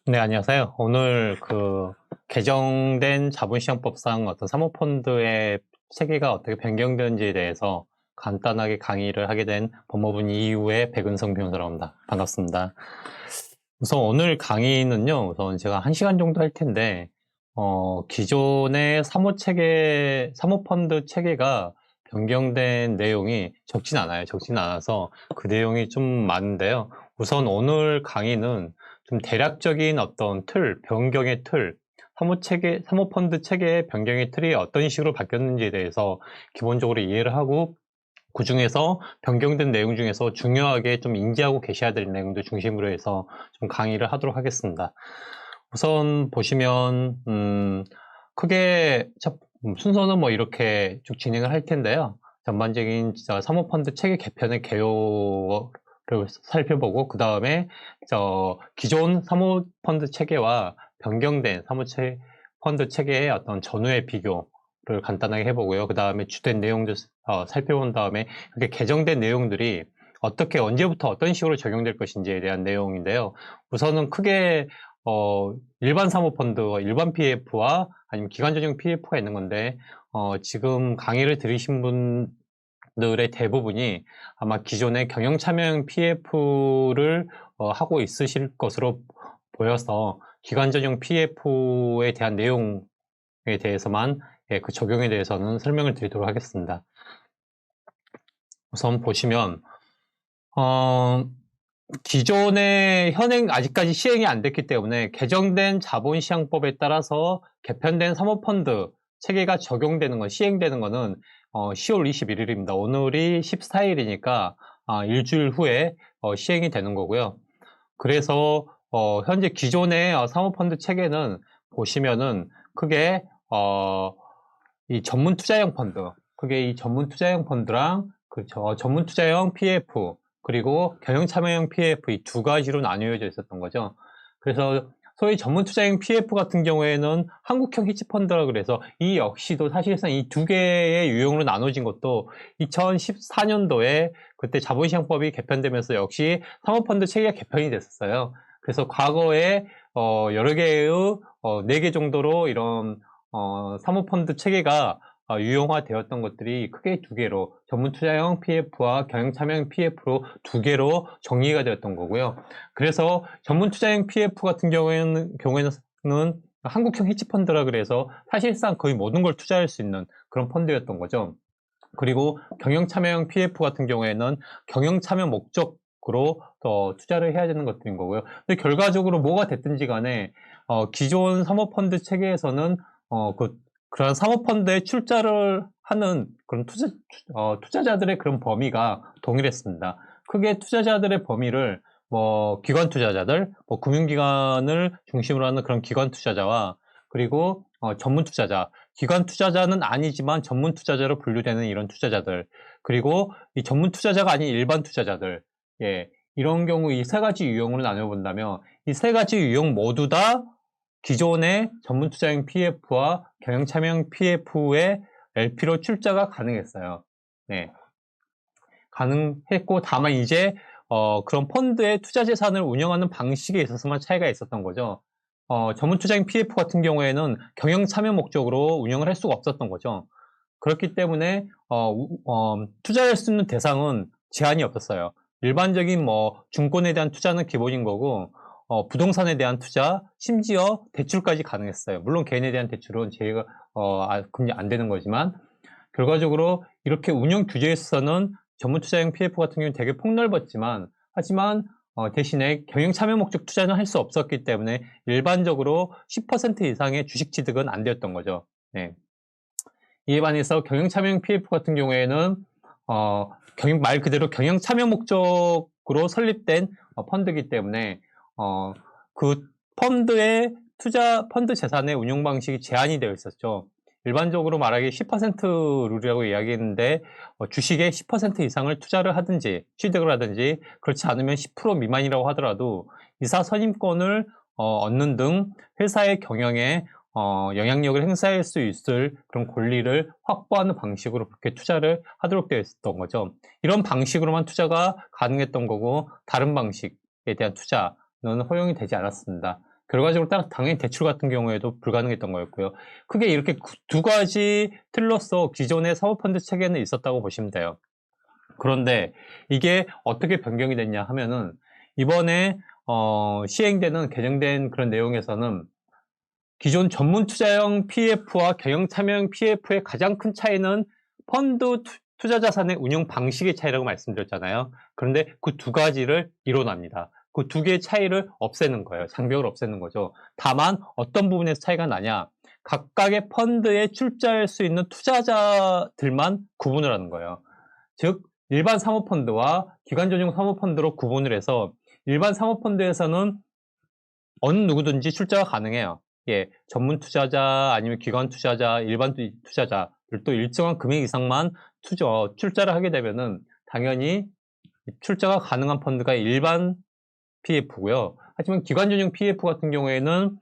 네, 안녕하세요. 오늘 개정된 자본시장법상 어떤 사모펀드의 체계가 어떻게 변경되는지에 대해서 간단하게 강의를 하게 된 법무부 이후의 백은성 변호사라고 합니다. 반갑습니다. 우선 오늘 강의는요, 우선 제가 1시간 정도 할 텐데, 기존의 사모펀드 체계가 변경된 내용이 적진 않아요. 적진 않아서 그 내용이 좀 많은데요. 우선 오늘 강의는 좀 대략적인 어떤 변경의 사모펀드 체계의 변경의 틀이 어떤 식으로 바뀌었는지에 대해서 기본적으로 이해를 하고, 그 중에서 변경된 내용 중에서 중요하게 좀 인지하고 계셔야 될 내용들 중심으로 해서 좀 강의를 하도록 하겠습니다. 우선 보시면, 크게 순서는 뭐 이렇게 쭉 진행을 할 텐데요. 전반적인 사모펀드 체계 개편의 개요를 살펴보고, 그 다음에 기존 사모펀드 체계와 변경된 사모펀드 체계의 어떤 전후의 비교를 간단하게 해보고요. 그 다음에 주된 내용들 살펴본 다음에 그게 개정된 내용들이 어떻게 언제부터 어떤 식으로 적용될 것인지에 대한 내용인데요. 우선은 크게 일반 사모펀드, 일반 PF와 아니면 기관전용 PF가 있는 건데, 지금 강의를 들으신 분들의 대부분이 아마 기존의 경영참여형 PF를 하고 있으실 것으로 보여서 기관전용 PF에 대한 내용에 대해서만, 그 적용에 대해서는 설명을 드리도록 하겠습니다. 우선 보시면, 기존의 아직까지 시행이 안 됐기 때문에 개정된 자본시장법에 따라서 개편된 사모펀드 체계가 시행되는 거는 10월 21일입니다. 오늘이 14일이니까 일주일 후에 시행이 되는 거고요. 그래서 현재 기존의 사모펀드 체계는 보시면은 크게 이 전문 투자형 펀드, 그게 이 전문 투자형 펀드랑 전문 투자형 PF, 그리고 경영 참여형 PF 이 두 가지로 나뉘어져 있었던 거죠. 그래서 소위 전문 투자형 PF 같은 경우에는 한국형 히치펀드라 그래서 이 역시도 사실상 이 두 개의 유형으로 나눠진 것도 2014년도에 그때 자본시장법이 개편되면서 역시 사모펀드 체계가 개편이 됐었어요. 그래서 과거에 여러 개의 4개 정도로 이런 사모펀드 체계가 유형화되었던 것들이 크게 두 개로 전문투자형 PF와 경영참여형 PF로 두 개로 정리가 되었던 거고요. 그래서 전문투자형 PF 같은 경우에는 한국형 헤지펀드라 그래서 사실상 거의 모든 걸 투자할 수 있는 그런 펀드였던 거죠. 그리고 경영참여형 PF 같은 경우에는 경영참여 목적으로 투자를 해야 되는 것들인 거고요. 근데 결과적으로 뭐가 됐든지 간에 기존 사모펀드 체계에서는 그런 사모펀드에 출자를 하는 그런 투자자들의 그런 범위가 동일했습니다. 크게 투자자들의 범위를 기관 투자자들, 금융기관을 중심으로 하는 그런 기관 투자자와 그리고 전문 투자자, 기관 투자자는 아니지만 전문 투자자로 분류되는 이런 투자자들, 그리고 이 전문 투자자가 아닌 일반 투자자들, 예, 이런 경우 이 세 가지 유형으로 나눠본다면 이 세 가지 유형 모두 다 기존의 전문 투자형 PF와 경영참여형 PF의 LP로 출자가 가능했어요. 네. 가능했고, 다만 이제 그런 펀드의 투자 재산을 운영하는 방식에 있어서만 차이가 있었던 거죠. 전문 투자형 PF 같은 경우에는 경영 참여 목적으로 운영을 할 수가 없었던 거죠. 그렇기 때문에 투자할 수 있는 대상은 제한이 없었어요. 일반적인 증권에 대한 투자는 기본인 거고, 부동산에 대한 투자, 심지어 대출까지 가능했어요. 물론 개인에 대한 대출은 제가 금리 안 되는 거지만, 결과적으로 이렇게 운영 규제에서는 전문 투자형 PF 같은 경우는 되게 폭넓었지만, 하지만 대신에 경영 참여 목적 투자는 할 수 없었기 때문에 일반적으로 10% 이상의 주식 취득은 안 되었던 거죠. 네. 이에 반해서 경영 참여형 PF 같은 경우에는 말 그대로 경영 참여 목적으로 설립된 펀드이기 때문에 그 펀드 재산의 운용 방식이 제한이 되어 있었죠. 일반적으로 말하기 10% 룰이라고 이야기했는데 주식의 10% 이상을 투자를 하든지 취득을 하든지 그렇지 않으면 10% 미만이라고 하더라도 이사 선임권을 얻는 등 회사의 경영에 영향력을 행사할 수 있을 그런 권리를 확보하는 방식으로 그렇게 투자를 하도록 되어 있었던 거죠. 이런 방식으로만 투자가 가능했던 거고 다른 방식에 대한 투자는 허용이 되지 않았습니다. 결과적으로 따라 당연히 대출 같은 경우에도 불가능했던 거였고요. 크게 이렇게 두 가지 틀로서 기존의 사모펀드 체계는 있었다고 보시면 돼요. 그런데 이게 어떻게 변경이 됐냐 하면은 이번에 시행되는 개정된 그런 내용에서는 기존 전문 투자형 PF와 경영 참여형 PF의 가장 큰 차이는 펀드 투자 자산의 운용 방식의 차이라고 말씀드렸잖아요. 그런데 그 두 가지를 이론합니다. 그 두 개의 차이를 없애는 거예요. 장벽을 없애는 거죠. 다만 어떤 부분에서 차이가 나냐? 각각의 펀드에 출자할 수 있는 투자자들만 구분을 하는 거예요. 즉 일반 사모펀드와 기관 전용 사모펀드로 구분을 해서 일반 사모펀드에서는 어느 누구든지 출자가 가능해요. 예, 전문 투자자 아니면 기관 투자자, 일반 투자자들도 일정한 금액 이상만 출자를 하게 되면은 당연히 출자가 가능한 펀드가 일반 PF고요. 하지만 기관 전용 PF 같은 경우에는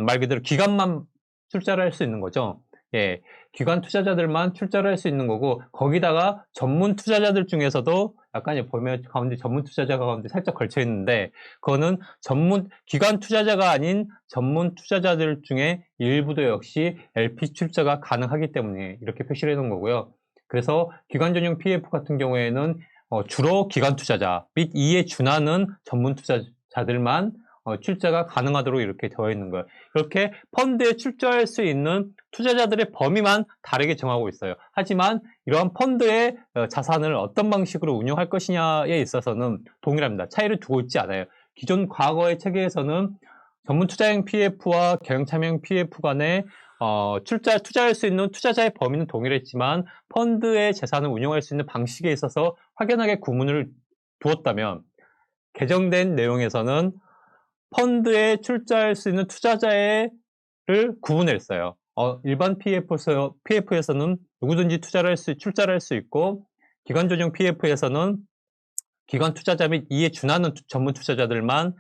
말 그대로 기관만 출자를 할 수 있는 거죠. 예, 기관 투자자들만 출자를 할 수 있는 거고 거기다가 전문 투자자들 중에서도 약간 보면 가운데 전문 투자자가 가운데 살짝 걸쳐 있는데 그거는 기관 투자자가 아닌 전문 투자자들 중에 일부도 역시 LP 출자가 가능하기 때문에 이렇게 표시를 해놓은 거고요. 그래서 기관 전용 PF 같은 경우에는 주로 기관 투자자 및 이에 준하는 전문 투자자들만 출자가 가능하도록 이렇게 되어 있는 거예요. 이렇게 펀드에 출자할 수 있는 투자자들의 범위만 다르게 정하고 있어요. 하지만 이러한 펀드의 자산을 어떤 방식으로 운용할 것이냐에 있어서는 동일합니다. 차이를 두고 있지 않아요. 기존 과거의 체계에서는 전문 투자형 PF와 경영 참여형 PF 간에 투자할 수 있는 투자자의 범위는 동일했지만 펀드의 재산을 운용할 수 있는 방식에 있어서 확연하게 구분을 두었다면 개정된 내용에서는 펀드에 출자할 수 있는 투자자를 구분했어요. 일반 PF에서는 누구든지 출자를 할 수 있고 기관 전용 PF에서는 기관 투자자 및 이에 준하는 전문 투자자들만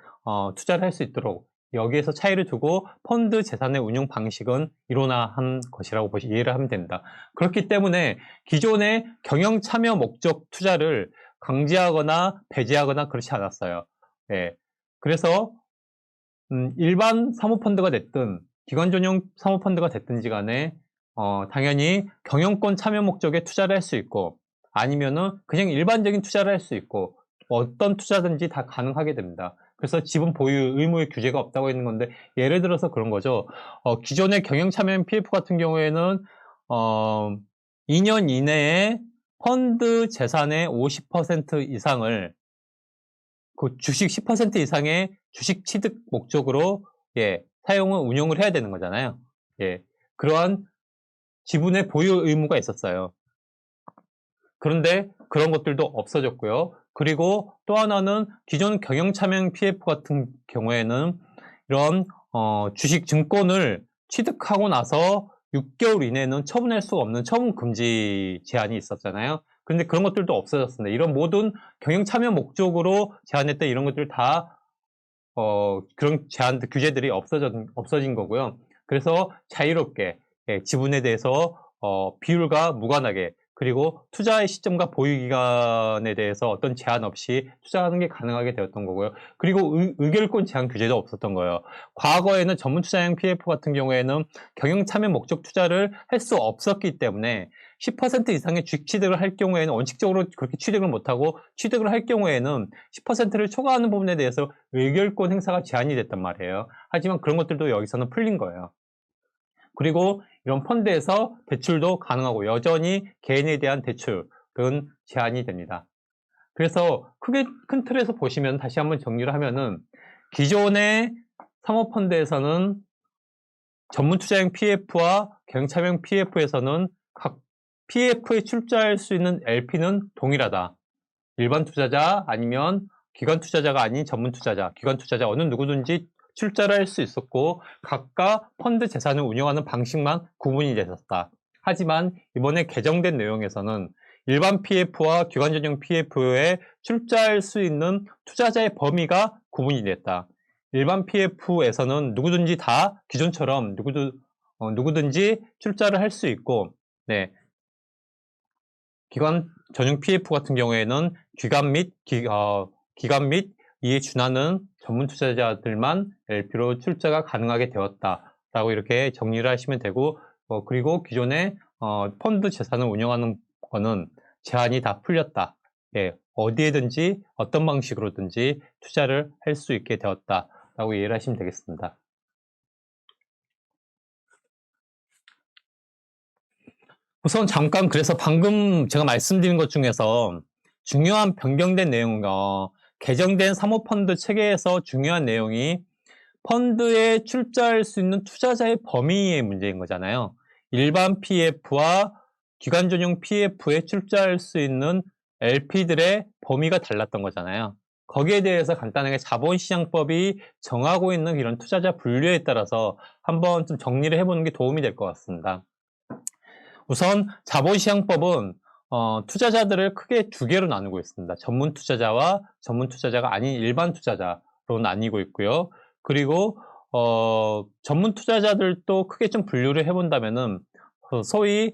투자를 할 수 있도록 여기에서 차이를 두고 펀드 재산의 운용 방식은 일원화한 것이라고 이해를 하면 됩니다. 그렇기 때문에 기존의 경영 참여 목적 투자를 강제하거나 배제하거나 그렇지 않았어요. 예. 그래서 일반 사모펀드가 됐든 기관 전용 사모펀드가 됐든지 간에 당연히 경영권 참여 목적에 투자를 할 수 있고 아니면은 그냥 일반적인 투자를 할 수 있고 어떤 투자든지 다 가능하게 됩니다. 그래서 지분 보유 의무의 규제가 없다고 있는 건데 예를 들어서 그런 거죠. 기존의 경영 참여형 PF 같은 경우에는 2년 이내에 펀드 재산의 50% 이상을 그 주식 10% 이상의 주식 취득 목적으로 운용을 해야 되는 거잖아요. 그러한 지분의 보유 의무가 있었어요. 그런데 그런 것들도 없어졌고요. 그리고 또 하나는 기존 경영 참여형 PF 같은 경우에는 이런 주식 증권을 취득하고 나서 6개월 이내는 처분할 수가 없는 처분 금지 제한이 있었잖아요. 그런데 그런 것들도 없어졌습니다. 이런 모든 경영 참여 목적으로 제한했던 이런 것들 다 그런 규제들이 없어진 거고요. 그래서 자유롭게 지분에 대해서 비율과 무관하게 그리고 투자의 시점과 보유 기간에 대해서 어떤 제한 없이 투자하는 게 가능하게 되었던 거고요. 그리고 의결권 제한 규제도 없었던 거예요. 과거에는 전문 투자형 PF 같은 경우에는 경영 참여 목적 투자를 할 수 없었기 때문에 10% 이상의 주식 취득을 할 경우에는 원칙적으로 그렇게 취득을 못하고 취득을 할 경우에는 10%를 초과하는 부분에 대해서 의결권 행사가 제한이 됐단 말이에요. 하지만 그런 것들도 여기서는 풀린 거예요. 그리고 이런 펀드에서 대출도 가능하고 여전히 개인에 대한 대출은 제한이 됩니다. 그래서 큰 틀에서 보시면 다시 한번 정리를 하면은 기존의 사모펀드에서는 전문 투자형 PF와 경영참여형 PF에서는 각 PF에 출자할 수 있는 LP는 동일하다. 일반 투자자 아니면 기관 투자자가 아닌 전문 투자자, 기관 투자자 어느 누구든지 출자를 할 수 있었고 각각 펀드 재산을 운영하는 방식만 구분이 됐었다. 하지만 이번에 개정된 내용에서는 일반 PF와 기관 전용 PF에 출자할 수 있는 투자자의 범위가 구분이 됐다. 일반 PF에서는 누구든지 다 기존처럼 누구든지 출자를 할 수 있고 기관 전용 PF 같은 경우에는 기관 및 이에 준하는 전문 투자자들만 LP로 출자가 가능하게 되었다라고 이렇게 정리를 하시면 되고, 그리고 기존에 펀드 재산을 운영하는 거는 제한이 다 풀렸다. 예, 어디에든지 어떤 방식으로든지 투자를 할 수 있게 되었다라고 이해를 하시면 되겠습니다. 우선 잠깐 그래서 방금 제가 말씀드린 것 중에서 중요한 변경된 내용은 개정된 사모펀드 체계에서 중요한 내용이 펀드에 출자할 수 있는 투자자의 범위의 문제인 거잖아요. 일반 PF와 기관 전용 PF에 출자할 수 있는 LP들의 범위가 달랐던 거잖아요. 거기에 대해서 간단하게 자본시장법이 정하고 있는 이런 투자자 분류에 따라서 한번 좀 정리를 해보는 게 도움이 될 것 같습니다. 우선 자본시장법은 투자자들을 크게 두 개로 나누고 있습니다. 전문 투자자와 전문 투자자가 아닌 일반 투자자로 나뉘고 있고요. 그리고 전문 투자자들도 크게 좀 분류를 해본다면은 소위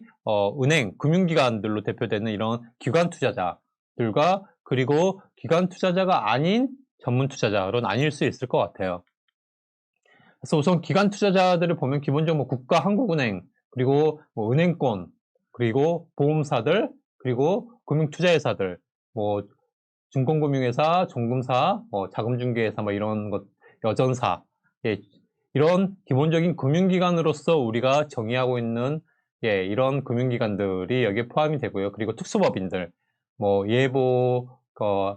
은행, 금융기관들로 대표되는 이런 기관 투자자들과 그리고 기관 투자자가 아닌 전문 투자자로 나뉠 수 있을 것 같아요. 그래서 우선 기관 투자자들을 보면 기본적으로 국가, 한국은행, 그리고 은행권, 그리고 보험사들, 그리고 금융투자회사들, 증권금융회사, 종금사, 자금중개회사, 이런 것, 여전사, 예, 이런 기본적인 금융기관으로서 우리가 정의하고 있는 이런 금융기관들이 여기에 포함이 되고요. 그리고 특수법인들, 예보,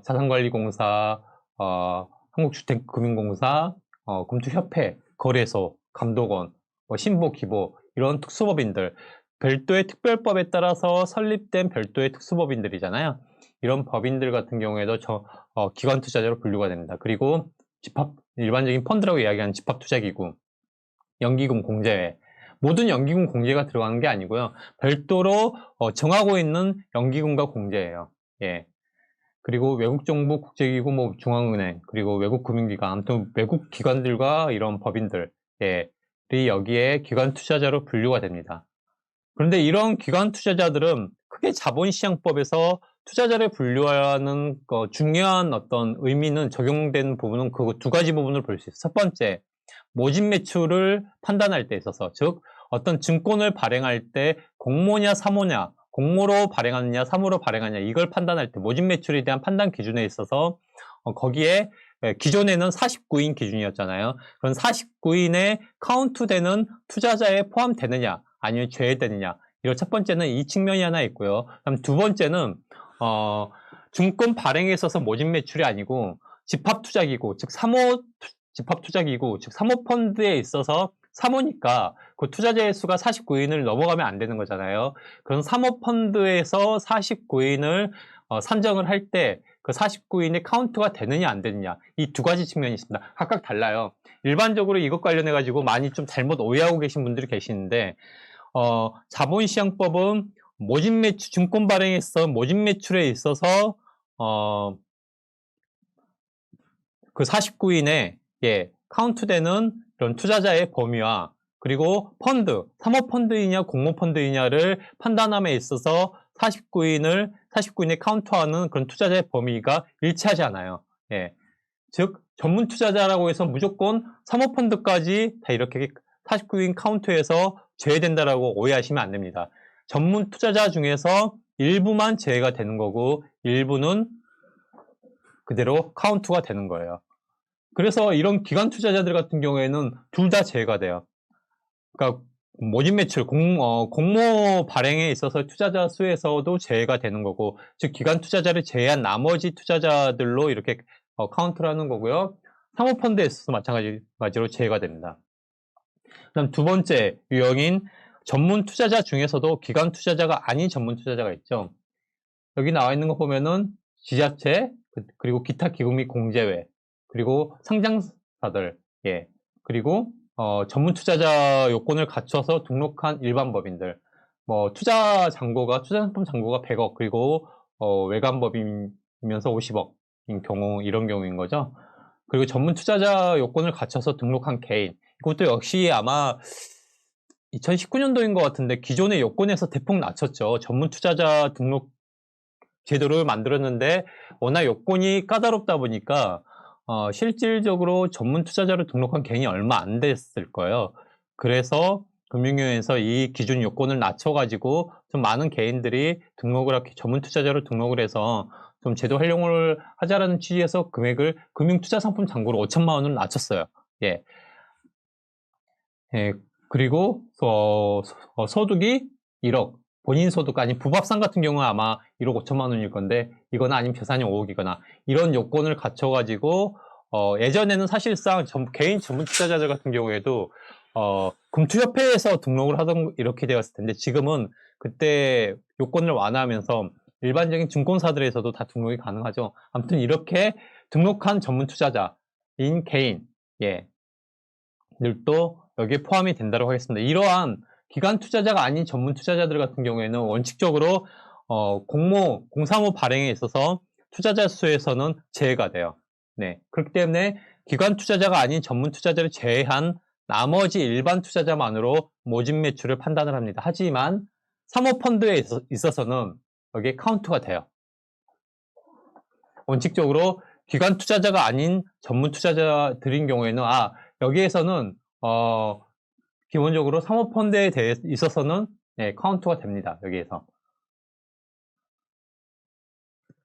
자산관리공사, 한국주택금융공사, 금투협회, 거래소, 감독원, 신보, 기보 이런 특수법인들, 별도의 특별법에 따라서 설립된 별도의 특수법인들이잖아요. 이런 법인들 같은 경우에도 기관 투자자로 분류가 됩니다. 그리고 일반적인 펀드라고 이야기하는 집합투자기구, 연기금 공제회, 모든 연기금 공제가 들어가는 게 아니고요. 별도로 정하고 있는 연기금과 공제예요. 예. 그리고 외국 정부 국제기구, 중앙은행, 그리고 외국 금융기관, 아무튼 외국 기관들과 이런 법인들, 이 여기에 기관 투자자로 분류가 됩니다. 그런데 이런 기관 투자자들은 크게 자본시장법에서 투자자를 분류하는 중요한 어떤 의미는 적용된 부분은 그 두 가지 부분을 볼 수 있어요. 첫 번째, 모집 매출을 판단할 때 있어서, 즉 어떤 증권을 발행할 때 공모냐 사모냐, 공모로 발행하느냐 사모로 발행하느냐 이걸 판단할 때 모집 매출에 대한 판단 기준에 있어서 거기에 기존에는 49인 기준이었잖아요. 그런 49인에 카운트되는 투자자에 포함되느냐 아니면 제외되느냐, 이런 첫 번째는 이 측면이 하나 있고요. 그다음 두 번째는 증권 발행에 있어서 모집 매출이 아니고 집합투자기구, 즉 집합투자기구, 즉 사모펀드에 있어서 사모니까 그 투자자의 수가 49인을 넘어가면 안 되는 거잖아요. 그런 사모펀드에서 49인을 산정을 할 때 그 49인의 카운트가 되느냐 안 되느냐, 이 두 가지 측면이 있습니다. 각각 달라요. 일반적으로 이것 관련해 가지고 많이 좀 잘못 오해하고 계신 분들이 계시는데, 자본시장법은 모집 매출, 증권 발행에서 모집 매출에 있어서 그 49인에 카운트되는 그런 투자자의 범위와 그리고 펀드, 사모펀드이냐 공모펀드이냐를 판단함에 있어서 49인에 카운트하는 그런 투자자의 범위가 일치하지 않아요. 즉 전문 투자자라고 해서 무조건 사모펀드까지 다 이렇게 49인 카운트에서 제외된다라고 오해하시면 안 됩니다. 전문 투자자 중에서 일부만 제외가 되는 거고 일부는 그대로 카운트가 되는 거예요. 그래서 이런 기관 투자자들 같은 경우에는 둘 다 제외가 돼요. 그러니까 모집 매출, 공모 발행에 있어서 투자자 수에서도 제외가 되는 거고, 즉 기관 투자자를 제외한 나머지 투자자들로 이렇게 카운트를 하는 거고요. 사모펀드에 있어서 마찬가지로 제외가 됩니다. 그다음 두 번째 유형인 전문 투자자 중에서도 기관 투자자가 아닌 전문 투자자가 있죠. 여기 나와 있는 거 보면은 지자체, 그리고 기타 기금 및 공제회, 그리고 상장사들, 그리고 전문 투자자 요건을 갖춰서 등록한 일반 법인들, 투자상품 잔고가 100억, 그리고 외관법인이면서 50억인 경우, 이런 경우인 거죠. 그리고 전문 투자자 요건을 갖춰서 등록한 개인, 이것도 역시 아마 2019년도인 것 같은데 기존의 요건에서 대폭 낮췄죠. 전문 투자자 등록 제도를 만들었는데 워낙 요건이 까다롭다 보니까 실질적으로 전문 투자자로 등록한 개인이 얼마 안 됐을 거예요. 그래서 금융위원회에서 이 기준 요건을 낮춰가지고 좀 많은 개인들이 전문 투자자로 등록을 해서 좀 제도 활용을 하자라는 취지에서 금액을 금융투자상품 잔고로 5천만 원으로 낮췄어요. 예. 예. 그리고 소득이 1억, 본인 소득 아니 부합상 같은 경우는 아마 1억 5천만 원일 건데 이거나 아니면 재산이 5억이거나 이런 요건을 갖춰가지고 예전에는 사실상 개인 전문 투자자들 같은 경우에도 금투협회에서 등록을 하던 이렇게 되었을 텐데 지금은 그때 요건을 완화하면서 일반적인 증권사들에서도 다 등록이 가능하죠. 아무튼 이렇게 등록한 전문 투자자인 개인, 예, 들도 여기에 포함이 된다고 하겠습니다. 이러한 기관 투자자가 아닌 전문 투자자들 같은 경우에는 원칙적으로 공사무 발행에 있어서 투자자 수에서는 제외가 돼요. 네, 그렇기 때문에 기관 투자자가 아닌 전문 투자자를 제외한 나머지 일반 투자자만으로 모집 매출을 판단을 합니다. 하지만 사모펀드에 있어서는 여기에 카운트가 돼요. 원칙적으로 기관 투자자가 아닌 전문 투자자들인 경우에는 여기에서는 기본적으로 사모펀드에 있어서는 카운트가 됩니다. 여기에서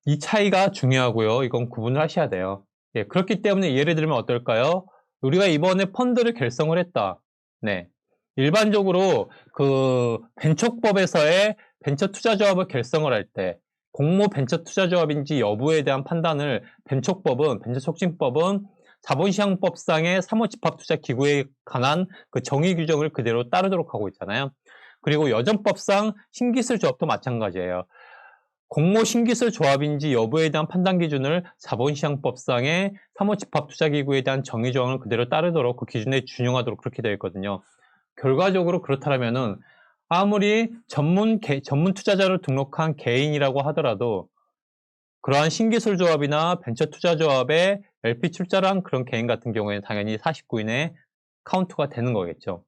이 차이가 중요하고요. 이건 구분을 하셔야 돼요. 예, 그렇기 때문에 예를 들면 어떨까요? 우리가 이번에 펀드를 결성을 했다. 네, 일반적으로 그 벤처법에서의 벤처 투자조합을 결성을 할 때 공모 벤처 투자조합인지 여부에 대한 판단을 벤처촉진법은 자본시장법상의 사모집합투자기구에 관한 그 정의 규정을 그대로 따르도록 하고 있잖아요. 그리고 여전법상 신기술조합도 마찬가지예요. 공모 신기술조합인지 여부에 대한 판단 기준을 자본시장법상의 사모집합투자기구에 대한 정의 조항을 그대로 따르도록 그 기준에 준용하도록 그렇게 되어 있거든요. 결과적으로 그렇다면은 아무리 전문 투자자로 등록한 개인이라고 하더라도 그러한 신기술조합이나 벤처투자조합에 LP 출자를 한 그런 개인 같은 경우에는 당연히 49인의 카운트가 되는 거겠죠.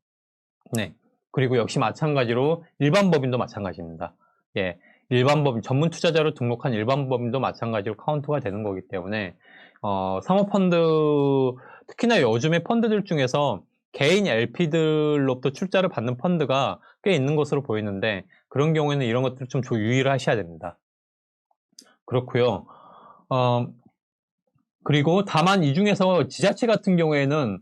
네. 그리고 역시 마찬가지로 일반 법인도 마찬가지입니다. 예. 일반 법인, 전문 투자자로 등록한 일반 법인도 마찬가지로 카운트가 되는 거기 때문에, 사모펀드, 특히나 요즘의 펀드들 중에서 개인 LP들로부터 출자를 받는 펀드가 꽤 있는 것으로 보이는데, 그런 경우에는 이런 것들을 좀 유의를 하셔야 됩니다. 그렇고요. 그리고 다만 이 중에서 지자체 같은 경우에는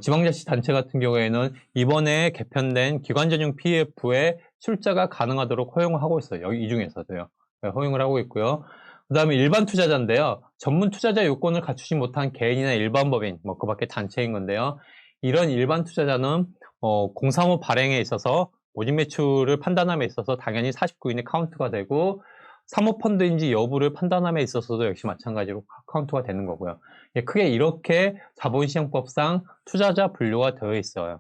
지방자치단체 같은 경우에는 이번에 개편된 기관전용 PF에 출자가 가능하도록 허용을 하고 있어요. 이 중에서도요. 네, 허용을 하고 있고요. 그 다음에 일반 투자자인데요. 전문 투자자 요건을 갖추지 못한 개인이나 일반 법인, 그 밖에 단체인 건데요. 이런 일반 투자자는 공사무 발행에 있어서 모집 매출을 판단함에 있어서 당연히 49인의 카운트가 되고 사모펀드인지 여부를 판단함에 있어서도 역시 마찬가지로 카운트가 되는 거고요. 예, 크게 이렇게 자본시장법상 투자자 분류가 되어 있어요.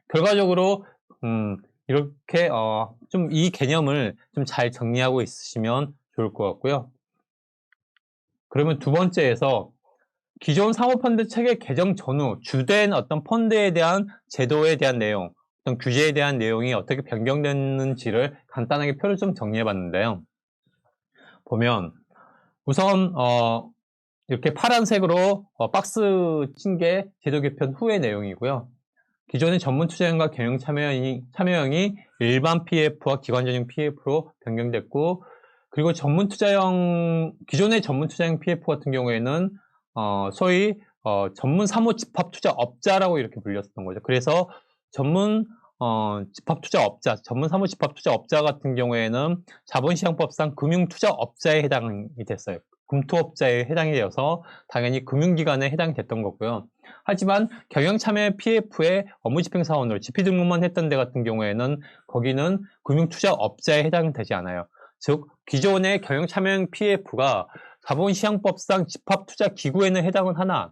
결과적으로 이렇게 좀 이 개념을 좀 잘 정리하고 있으시면 좋을 것 같고요. 그러면 두 번째에서 기존 사모펀드 체계 개정 전후 주된 어떤 펀드에 대한 제도에 대한 내용, 어떤 규제에 대한 내용이 어떻게 변경됐는지를 간단하게 표를 좀 정리해 봤는데요. 보면 우선 이렇게 파란색으로 박스 친 게 제도 개편 후의 내용이고요. 기존의 전문 투자형과 경영 참여형이 일반 PF와 기관전용 PF로 변경됐고, 그리고 기존의 전문 투자형 PF 같은 경우에는 소위 전문 사모 집합 투자업자라고 이렇게 불렸었던 거죠. 그래서 전문 전문 사모 집합 투자업자 같은 경우에는 자본시장법상 금융투자업자에 해당이 됐어요. 금투업자에 해당이 되어서 당연히 금융기관에 해당이 됐던 거고요. 하지만 경영참여 PF의 업무집행사원으로 지피등록만 했던 데 같은 경우에는 거기는 금융투자업자에 해당이 되지 않아요. 즉 기존의 경영참여형 PF가 자본시장법상 집합투자기구에는 해당은 하나,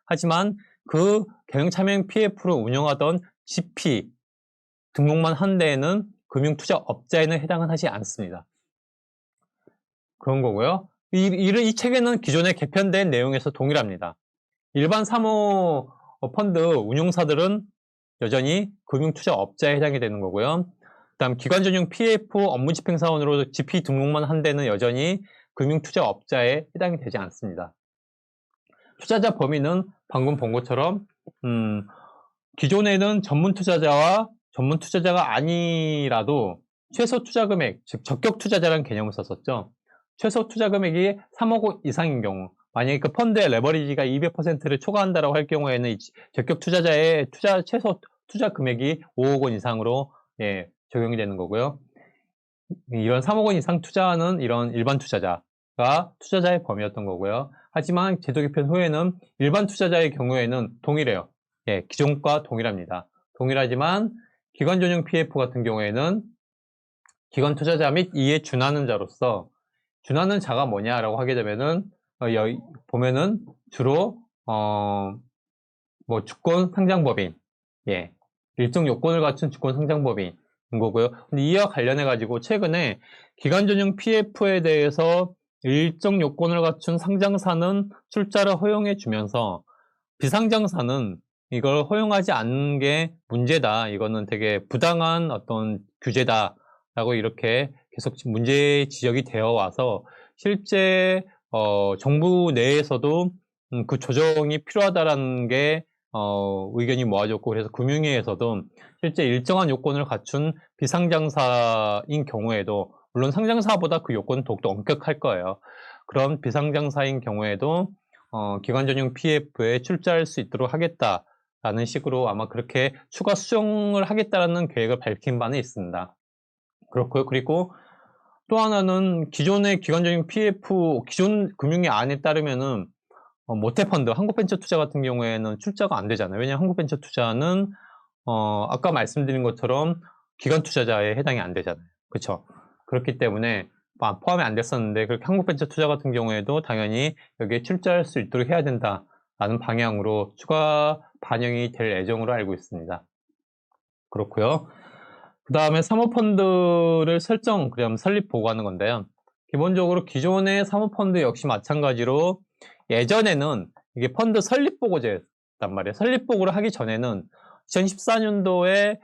하지만 그 경영참여형 PF를 운영하던 GP 등록만 한 데에는 금융투자업자에는 해당은 하지 않습니다. 그런 거고요. 이 체계는 기존에 개편된 내용에서 동일합니다. 일반 사모 펀드 운용사들은 여전히 금융투자업자에 해당이 되는 거고요. 그다음 기관전용 PF 업무집행사원으로 GP 등록만 한 데는 여전히 금융투자업자에 해당이 되지 않습니다. 투자자 범위는 방금 본 것처럼 기존에는 전문 투자자와 전문 투자자가 아니라도 최소 투자 금액, 즉 적격 투자자라는 개념을 썼었죠. 최소 투자 금액이 3억 원 이상인 경우, 만약에 그 펀드의 레버리지가 200%를 초과한다라고 할 경우에는 적격 투자자의 최소 투자 금액이 5억 원 이상으로 적용이 되는 거고요. 이런 3억 원 이상 투자하는 이런 일반 투자자가 투자자의 범위였던 거고요. 하지만 제도 개편 후에는 일반 투자자의 경우에는 동일해요. 기존과 동일합니다. 동일하지만 기관 전용 PF 같은 경우에는 기관 투자자 및 이에 준하는 자로서, 준하는 자가 뭐냐라고 하게 되면은 여기 보면은 주로 뭐 주권 상장법인, 일정 요건을 갖춘 주권 상장법인인 거고요. 근데 이와 관련해 가지고 최근에 기관 전용 PF에 대해서 일정 요건을 갖춘 상장사는 출자를 허용해 주면서 비상장사는 이걸 허용하지 않는 게 문제다. 이거는 되게 부당한 어떤 규제다라고 이렇게 계속 문제 지적이 되어 와서 실제 정부 내에서도 그 조정이 필요하다라는 게 의견이 모아졌고, 그래서 금융위에서도 실제 일정한 요건을 갖춘 비상장사인 경우에도, 물론 상장사보다 그 요건은 더욱더 엄격할 거예요. 그런 비상장사인 경우에도 기관 전용 PF에 출자할 수 있도록 하겠다라는 식으로 아마 그렇게 추가 수정을 하겠다라는 계획을 밝힌 바는 있습니다. 그렇고요. 그리고 또 하나는 기존의 기관 전용 PF, 기존 금융위 안에 따르면은 모태펀드, 한국벤처투자 같은 경우에는 출자가 안 되잖아요. 왜냐하면 한국벤처투자는 아까 말씀드린 것처럼 기관 투자자에 해당이 안 되잖아요. 그렇죠? 그렇기 때문에 포함이 안 됐었는데, 그렇게 한국벤처투자 같은 경우에도 당연히 여기에 출자할 수 있도록 해야 된다라는 방향으로 추가 반영이 될 예정으로 알고 있습니다. 그렇고요. 그 다음에 사모펀드를 그럼 설립 보고하는 건데요. 기본적으로 기존의 사모펀드 역시 마찬가지로 예전에는 이게 펀드 설립 보고제였단 말이에요. 설립 보고를 하기 전에는 2014년도에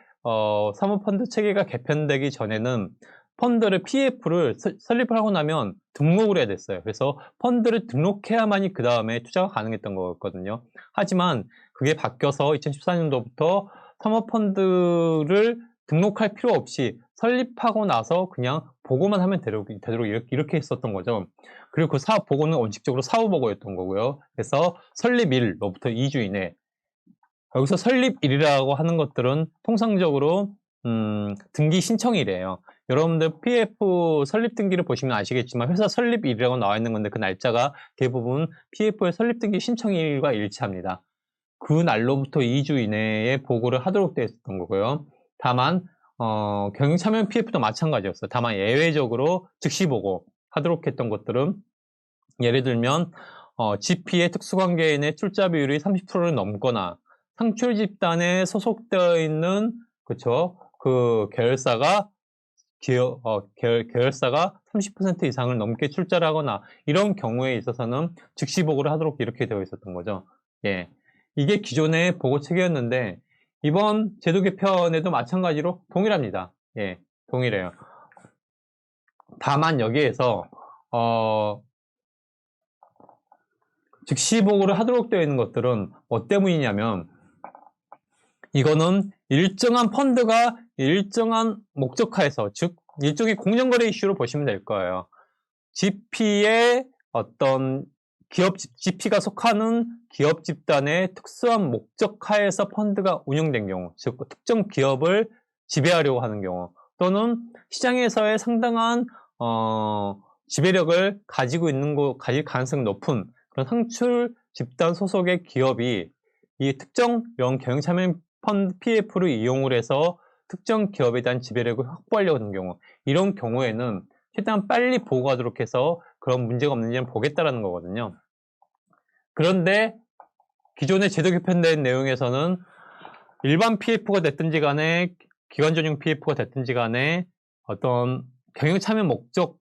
사모펀드 체계가 개편되기 전에는 펀드를 PF를 설립을 하고 나면 등록을 해야 됐어요. 그래서 펀드를 등록해야만이 그 다음에 투자가 가능했던 거였거든요. 하지만 그게 바뀌어서 2014년도부터 사모펀드를 등록할 필요 없이 설립하고 나서 그냥 보고만 하면 되도록 이렇게 했었던 거죠. 그리고 그 사업 보고는 원칙적으로 사후 보고였던 거고요. 그래서 설립일로부터 2주 이내. 여기서 설립일이라고 하는 것들은 통상적으로 등기 신청일이에요. 여러분들 PF 설립 등기를 보시면 아시겠지만 회사 설립일이라고 나와 있는 건데, 그 날짜가 대부분 PF의 설립 등기 신청일과 일치합니다. 그 날로부터 2주 이내에 보고를 하도록 되어 있었던 거고요. 다만 경영참여 PF도 마찬가지였어요. 다만 예외적으로 즉시 보고 하도록 했던 것들은, 예를 들면 GP의 특수관계인의 출자 비율이 30%를 넘거나 상출 집단에 소속되어 있는 그 계열사가 계열사가 30% 이상을 넘게 출자를 하거나 이런 경우에 있어서는 즉시 보고를 하도록 이렇게 되어 있었던 거죠. 이게 기존의 보고 체계였는데 이번 제도 개편에도 마찬가지로 동일합니다. 동일해요. 다만 여기에서 즉시 보고를 하도록 되어 있는 것들은 뭐 때문이냐면, 이거는 일정한 펀드가 일정한 목적하에서, 즉 일종의 공정거래 이슈로 보시면 될 거예요. GP의 어떤 GP가 속하는 기업 집단의 특수한 목적하에서 펀드가 운영된 경우, 즉 특정 기업을 지배하려고 하는 경우, 또는 시장에서의 상당한 지배력을 가질 가능성이 높은 그런 상출 집단 소속의 기업이 이 특정 이런 경영참여 펀드 PF를 이용을 해서 특정 기업에 대한 지배력을 확보하려고 하는 경우, 이런 경우에는 최대한 빨리 보고하도록 해서 그런 문제가 없는지를 보겠다라는 거거든요. 그런데 기존의 제도 개편된 내용에서는 일반 PF가 됐든지 간에 기관 전용 PF가 됐든지 간에 어떤 경영 참여 목적이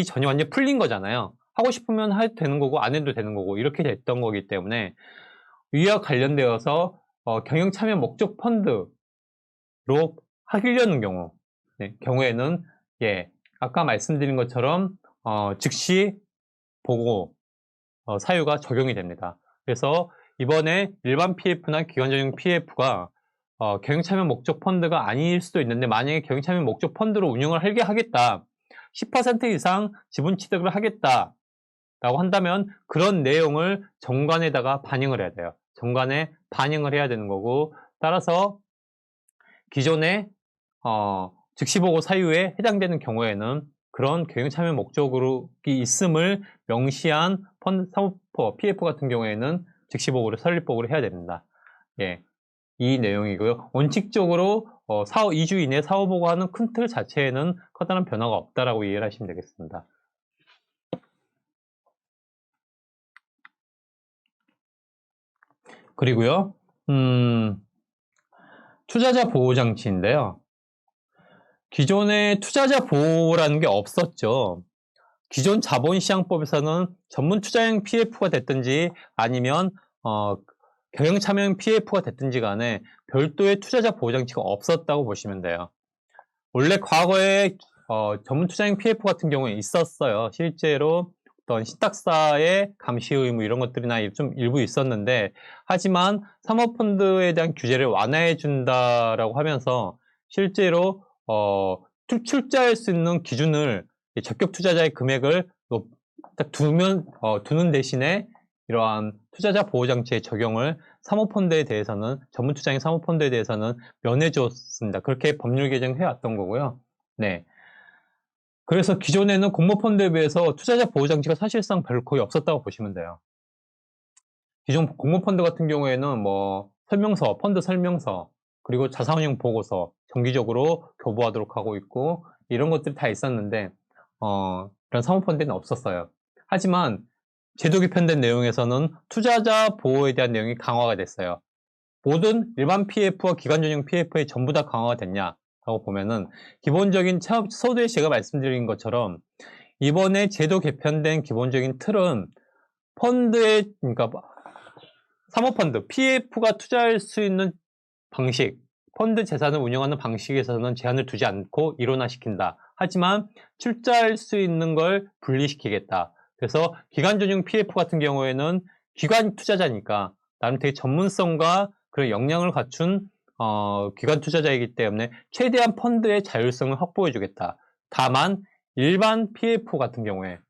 전혀 완전 풀린 거잖아요. 하고 싶으면 해도 되는 거고 안 해도 되는 거고 이렇게 됐던 거기 때문에, 위와 관련되어서 경영 참여 목적 펀드로 하려는 경우에는 아까 말씀드린 것처럼 즉시 보고 사유가 적용이 됩니다. 그래서 이번에 일반 PF나 기관적인 PF가 경영참여 목적 펀드가 아닐 수도 있는데 만약에 경영참여 목적 펀드로 운영을 하겠다. 10% 이상 지분 취득을 하겠다. 라고 한다면 그런 내용을 정관에다가 반영을 해야 돼요. 정관에 반영을 해야 되는 거고 따라서 기존의 즉시보고 사유에 해당되는 경우에는 그런 경영참여 목적이 있음을 명시한 사모펀드 PF 같은 경우에는 즉시보고를 설립보고를 해야 됩니다. 예, 이 내용이고요. 원칙적으로 2주 이내에 사후보고하는 큰 틀 자체에는 커다란 변화가 없다라고 이해를 하시면 되겠습니다. 그리고요, 투자자 보호 장치인데요. 기존에 투자자 보호라는 게 없었죠. 기존 자본시장법에서는 전문 투자형 PF가 됐든지 아니면 경영참여형 PF가 됐든지 간에 별도의 투자자 보호 장치가 없었다고 보시면 돼요. 원래 과거에 전문 투자형 PF 같은 경우에 있었어요. 실제로 어떤 신탁사의 감시 의무 이런 것들이나 좀 일부 있었는데 하지만 사모펀드에 대한 규제를 완화해 준다라고 하면서 실제로 출자할 수 있는 기준을 적격 투자자의 금액을 딱 두는 대신에 이러한 투자자 보호 장치의 적용을 사모펀드에 대해서는 전문 투자형 사모펀드에 대해서는 면해 줬습니다. 그렇게 법률 개정해 왔던 거고요. 네. 그래서 기존에는 공모펀드에 비해서 투자자 보호 장치가 사실상 별로 거의 없었다고 보시면 돼요. 기존 공모펀드 같은 경우에는 뭐 설명서, 펀드 설명서, 그리고 자산운용 보고서 정기적으로 교부하도록 하고 있고 이런 것들이 다 있었는데 그런 사모펀드는 없었어요. 하지만 제도 개편된 내용에서는 투자자 보호에 대한 내용이 강화가 됐어요. 모든 일반 PF와 기관전용 PF에 전부 다 강화가 됐냐라고 보면은 기본적인 서두에 제가 말씀드린 것처럼 이번에 제도 개편된 기본적인 틀은 그러니까 사모펀드, PF가 투자할 수 있는 방식, 펀드 재산을 운영하는 방식에서는 제한을 두지 않고 일원화시킨다. 하지만 출자할 수 있는 걸 분리시키겠다. 그래서 기관 전용 PF 같은 경우에는 기관 투자자니까 나름 되게 전문성과 그런 역량을 갖춘 기관 투자자이기 때문에 최대한 펀드의 자율성을 확보해 주겠다. 다만 일반 PF 같은 경우에는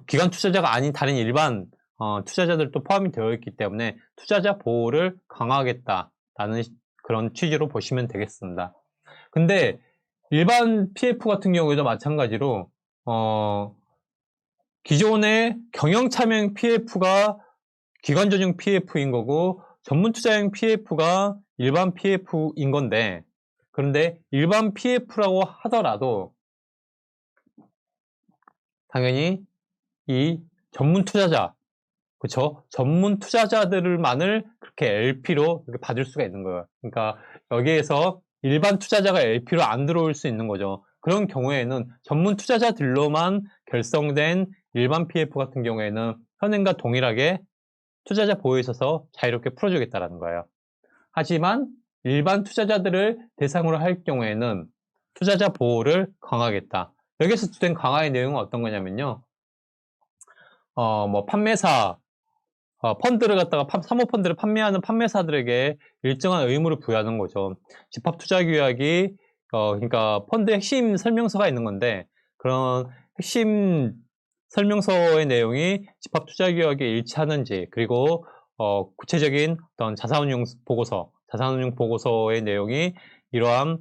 기관 투자자가 아닌 다른 일반 투자자들도 포함이 되어 있기 때문에 투자자 보호를 강화하겠다라는 그런 취지로 보시면 되겠습니다. 근데 일반 PF 같은 경우에도 마찬가지로 기존의 경영참여형 PF가 기관 전용 PF인 거고 전문 투자형 PF가 일반 PF인 건데 그런데 일반 PF라고 하더라도 당연히 이 전문 투자자, 그쵸? 전문 투자자들만을 그렇게 LP로 이렇게 받을 수가 있는 거예요. 그러니까 여기에서 일반 투자자가 LP로 안 들어올 수 있는 거죠. 그런 경우에는 전문 투자자들로만 결성된 일반 PF 같은 경우에는 현행과 동일하게 투자자 보호에 있어서 자유롭게 풀어주겠다는 거예요. 하지만 일반 투자자들을 대상으로 할 경우에는 투자자 보호를 강화하겠다. 여기서 주된 강화의 내용은 어떤 거냐면요. 뭐 판매사, 펀드를 갖다가 사모펀드를 판매하는 판매사들에게 일정한 의무를 부여하는 거죠. 집합투자규약이 그러니까 펀드의 핵심 설명서가 있는 건데 그런 핵심 설명서의 내용이 집합투자규약에 일치하는지 그리고 구체적인 어떤 자산운용 보고서의 내용이 이러한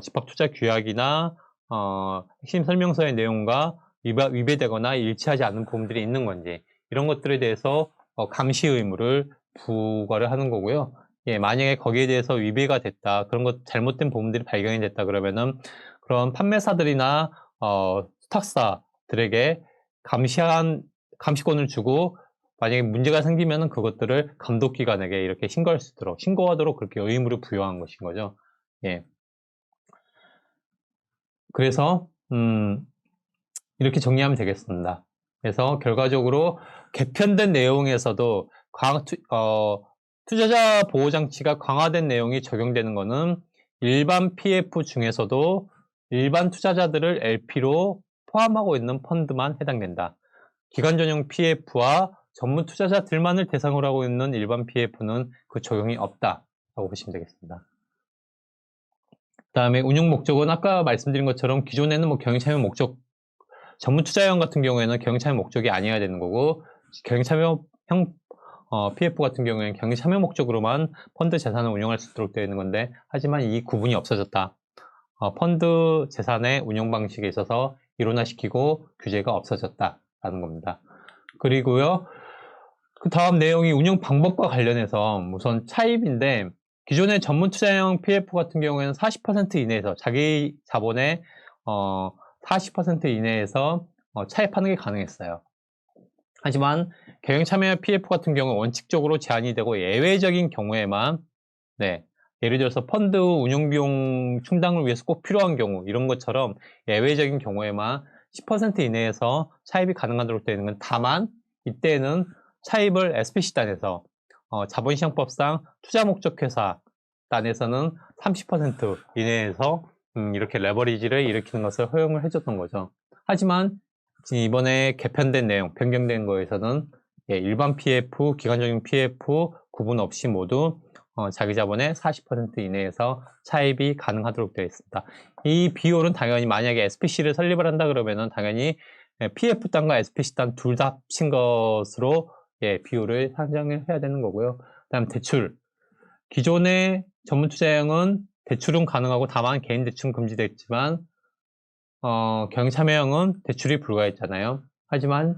집합투자규약이나 핵심 설명서의 내용과 위배되거나 일치하지 않는 부분들이 있는 건지 이런 것들에 대해서 감시 의무를 부과를 하는 거고요. 예, 만약에 거기에 대해서 위배가 됐다, 그런 것 잘못된 부분들이 발견이 됐다 그러면은 그런 판매사들이나 스탁사들에게 감시권을 주고 만약에 문제가 생기면은 그것들을 감독기관에게 이렇게 신고하도록 그렇게 의무를 부여한 것인 거죠. 예. 그래서 이렇게 정리하면 되겠습니다. 그래서 결과적으로 개편된 내용에서도 투자자 보호장치가 강화된 내용이 적용되는 것은 일반 PF 중에서도 일반 투자자들을 LP로 포함하고 있는 펀드만 해당된다. 기관 전용 PF와 전문 투자자들만을 대상으로 하고 있는 일반 PF는 그 적용이 없다라고 보시면 되겠습니다. 그 다음에 운용 목적은 아까 말씀드린 것처럼 기존에는 뭐 경영참여 목적, 전문 투자형 같은 경우에는 경영참여 목적이 아니어야 되는 거고, 경영참여형 PF 같은 경우에는 경영참여 목적으로만 펀드 재산을 운용할 수 있도록 되어 있는 건데, 하지만 이 구분이 없어졌다. 펀드 재산의 운용 방식에 있어서 일원화시키고 규제가 없어졌다라는 겁니다. 그리고요, 그 다음 내용이 운용 방법과 관련해서 우선 차입인데, 기존의 전문 투자형 PF 같은 경우에는 40% 이내에서 자기 자본의 40% 이내에서 차입하는 게 가능했어요. 하지만 경영참여 PF 같은 경우는 원칙적으로 제한이 되고 예외적인 경우에만, 네, 예를 들어서 펀드 운용비용 충당을 위해서 꼭 필요한 경우, 이런 것처럼 예외적인 경우에만 10% 이내에서 차입이 가능하도록 되어 있는 건, 다만 이때는 차입을 SPC단에서 자본시장법상 투자목적회사 단에서는 30% 이내에서 이렇게 레버리지를 일으키는 것을 허용을 해줬던 거죠. 하지만 이번에 개편된 내용, 변경된 거에서는 일반 PF, 기관적인 PF 구분 없이 모두 자기 자본의 40% 이내에서 차입이 가능하도록 되어 있습니다. 이 비율은 당연히 만약에 SPC를 설립을 한다 그러면은 당연히 PF단과 SPC단 둘 다 합친 것으로 비율을 산정을 해야 되는 거고요. 그다음 대출. 기존의 전문 투자형은 대출은 가능하고 다만 개인 대출은 금지됐지만 경영참여형은 대출이 불가했잖아요. 하지만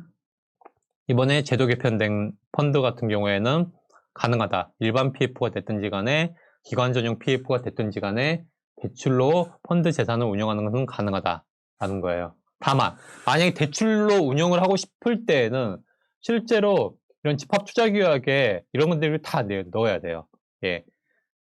이번에 제도 개편된 펀드 같은 경우에는 가능하다. 일반 PF가 됐든지 간에 기관 전용 PF가 됐든지 간에 대출로 펀드 재산을 운영하는 것은 가능하다라는 거예요. 다만 만약에 대출로 운영을 하고 싶을 때에는 실제로 이런 집합투자규약에 이런 것들을 다 넣어야 돼요. 예.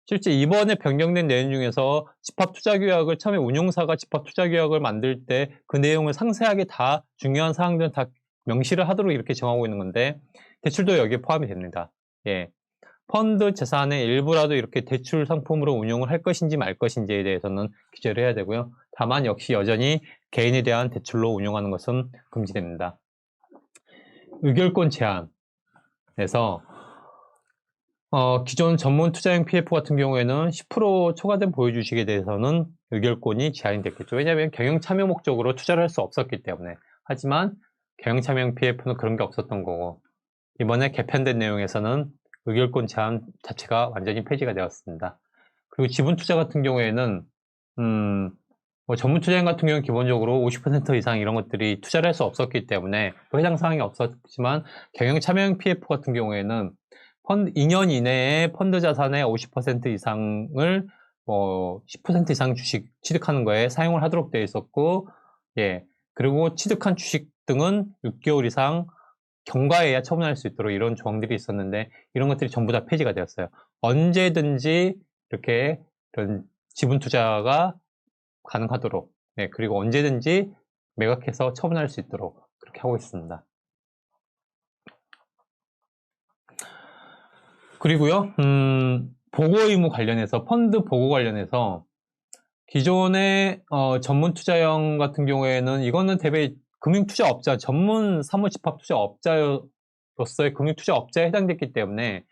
실제 이번에 변경된 내용 중에서 집합투자규약을 처음에 운용사가 집합투자규약을 만들 때 그 내용을 상세하게 다 중요한 사항들은 다 명시를 하도록 이렇게 정하고 있는 건데, 대출도 여기에 포함이 됩니다. 예. 펀드 재산의 일부라도 이렇게 대출 상품으로 운용을 할 것인지 말 것인지에 대해서는 규제를 해야 되고요. 다만 역시 여전히 개인에 대한 대출로 운용하는 것은 금지됩니다. 의결권 제한에서 기존 전문 투자형 PF 같은 경우에는 10% 초과된 보유주식에 대해서는 의결권이 제한이 됐겠죠. 왜냐하면 경영참여 목적으로 투자를 할 수 없었기 때문에. 하지만 경영참여형 PF는 그런 게 없었던 거고, 이번에 개편된 내용에서는 의결권 제한 자체가 완전히 폐지가 되었습니다. 그리고 지분투자 같은 경우에는 전문 투자형 같은 경우는 기본적으로 50% 이상 이런 것들이 투자를 할 수 없었기 때문에 해당 사항이 없었지만, 경영참여형 PF 같은 경우에는 2년 이내에 펀드 자산의 50% 이상을 10% 이상 주식 취득하는 거에 사용을 하도록 되어 있었고, 예, 그리고 취득한 주식 등은 6개월 이상 경과해야 처분할 수 있도록 이런 조항들이 있었는데, 이런 것들이 전부 다 폐지가 되었어요. 언제든지 이렇게 이런 지분 투자가 가능하도록, 네, 그리고 언제든지 매각해서 처분할 수 있도록 그렇게 하고 있습니다. 그리고요, 보고 의무 관련해서, 펀드 보고 관련해서 기존의 전문 투자형 같은 경우에는 이거는 대개 금융투자업자, 전문 사무집합투자업자로서의 금융투자업자에 해당됐기 때문에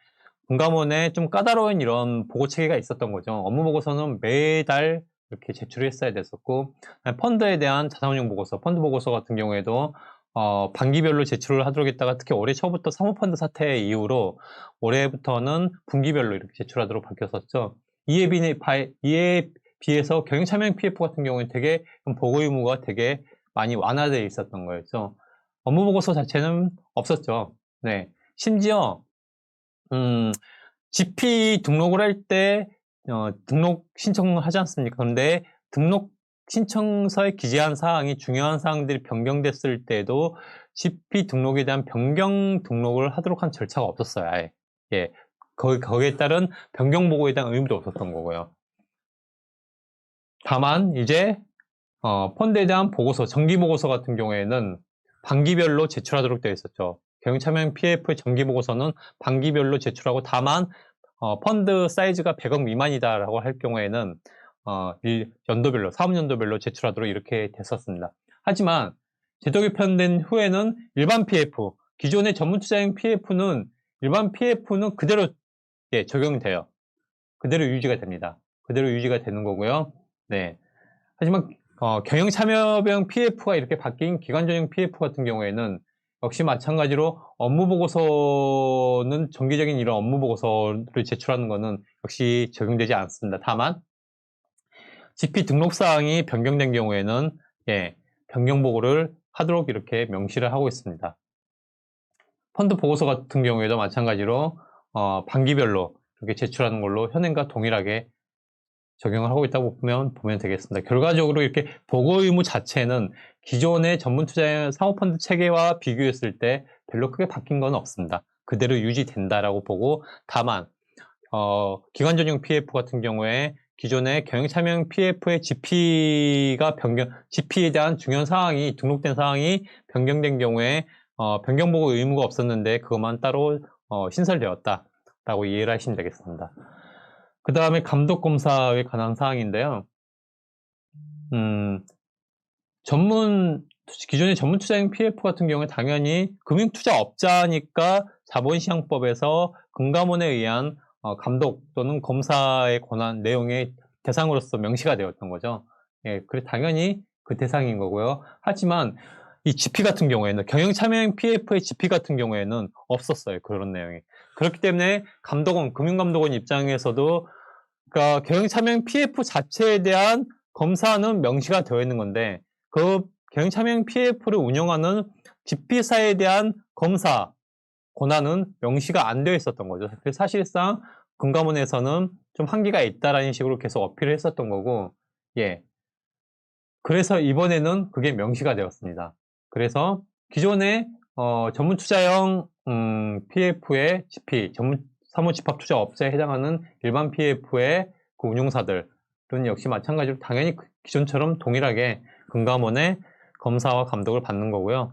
금감원에 좀 까다로운 이런 보고 체계가 있었던 거죠. 업무 보고서는 매달 이렇게 제출을 했어야 됐었고, 펀드에 대한 자산운용 보고서, 펀드 보고서 같은 경우에도 반기별로 제출을 하도록 했다가, 특히 올해 초부터 사모펀드 사태 이후로 올해부터는 분기별로 이렇게 제출하도록 바뀌었었죠. 이에 비해서 경영참여형 PF 같은 경우는 되게 보고 의무가 되게 많이 완화되어 있었던 거였죠. 업무 보고서 자체는 없었죠. 네. 심지어 GP 등록을 할 때 등록 신청을 하지 않습니까? 그런데 등록 신청서에 기재한 사항이, 중요한 사항들이 변경됐을 때도 GP 등록에 대한 변경 등록을 하도록 한 절차가 없었어요. 아예. 예. 거기에 따른 변경 보고에 대한 의무도 없었던 거고요. 다만 이제 펀드에 대한 보고서, 정기 보고서 같은 경우에는 반기별로 제출하도록 되어 있었죠. 경영참여형 PF의 정기 보고서는 반기별로 제출하고, 다만 펀드 사이즈가 100억 미만이다라고 할 경우에는 연도별로, 사업연도별로 제출하도록 이렇게 됐었습니다. 하지만 제도 개편된 후에는 일반 PF, 기존의 전문투자형 PF는 일반 PF는 그대로 적용돼요. 그대로 유지가 됩니다. 그대로 유지가 되는 거고요. 네. 하지만 경영참여형 PF가 이렇게 바뀐 기관전용 PF 같은 경우에는 역시 마찬가지로 업무보고서는 정기적인 이런 업무보고서를 제출하는 것은 역시 적용되지 않습니다. 다만 GP 등록사항이 변경된 경우에는 변경보고를 하도록 이렇게 명시를 하고 있습니다. 펀드 보고서 같은 경우에도 마찬가지로 반기별로 이렇게 제출하는 걸로 현행과 동일하게 적용을 하고 있다고 보면 되겠습니다. 결과적으로 이렇게 보고 의무 자체는 기존의 전문투자 사모펀드 체계와 비교했을 때 별로 크게 바뀐 건 없습니다. 그대로 유지된다라고 보고, 다만 기관전용 PF 같은 경우에 기존의 경영참여형 PF의 GP에 대한 중요한 사항이 등록된 사항이 변경된 경우에 변경보고 의무가 없었는데 그것만 따로 신설되었다라고 이해를 하시면 되겠습니다. 그 다음에 감독검사에 관한 사항인데요. 기존의 전문투자형 PF 같은 경우에 당연히 금융투자업자니까 자본시장법에서 금감원에 의한 감독 또는 검사의 권한 내용의 대상으로서 명시가 되었던 거죠. 그래 당연히 그 대상인 거고요. 하지만 이 GP 같은 경우에는 경영참여형 PF의 GP 같은 경우에는 없었어요. 그런 내용이. 그렇기 때문에 금융감독원 입장에서도 그러니까 경영참여형 PF 자체에 대한 검사는 명시가 되어 있는 건데 그 경영참여형 PF를 운영하는 GP사에 대한 검사 권한은 명시가 안 되어 있었던 거죠. 그래서 사실상 금감원에서는 좀 한계가 있다라는 식으로 계속 어필을 했었던 거고, 그래서 이번에는 그게 명시가 되었습니다. 그래서 기존의 전문투자형 PF의 GP, 사무집합투자업자에 해당하는 일반 PF의 그 운용사들은 역시 마찬가지로 당연히 기존처럼 동일하게 금감원의 검사와 감독을 받는 거고요.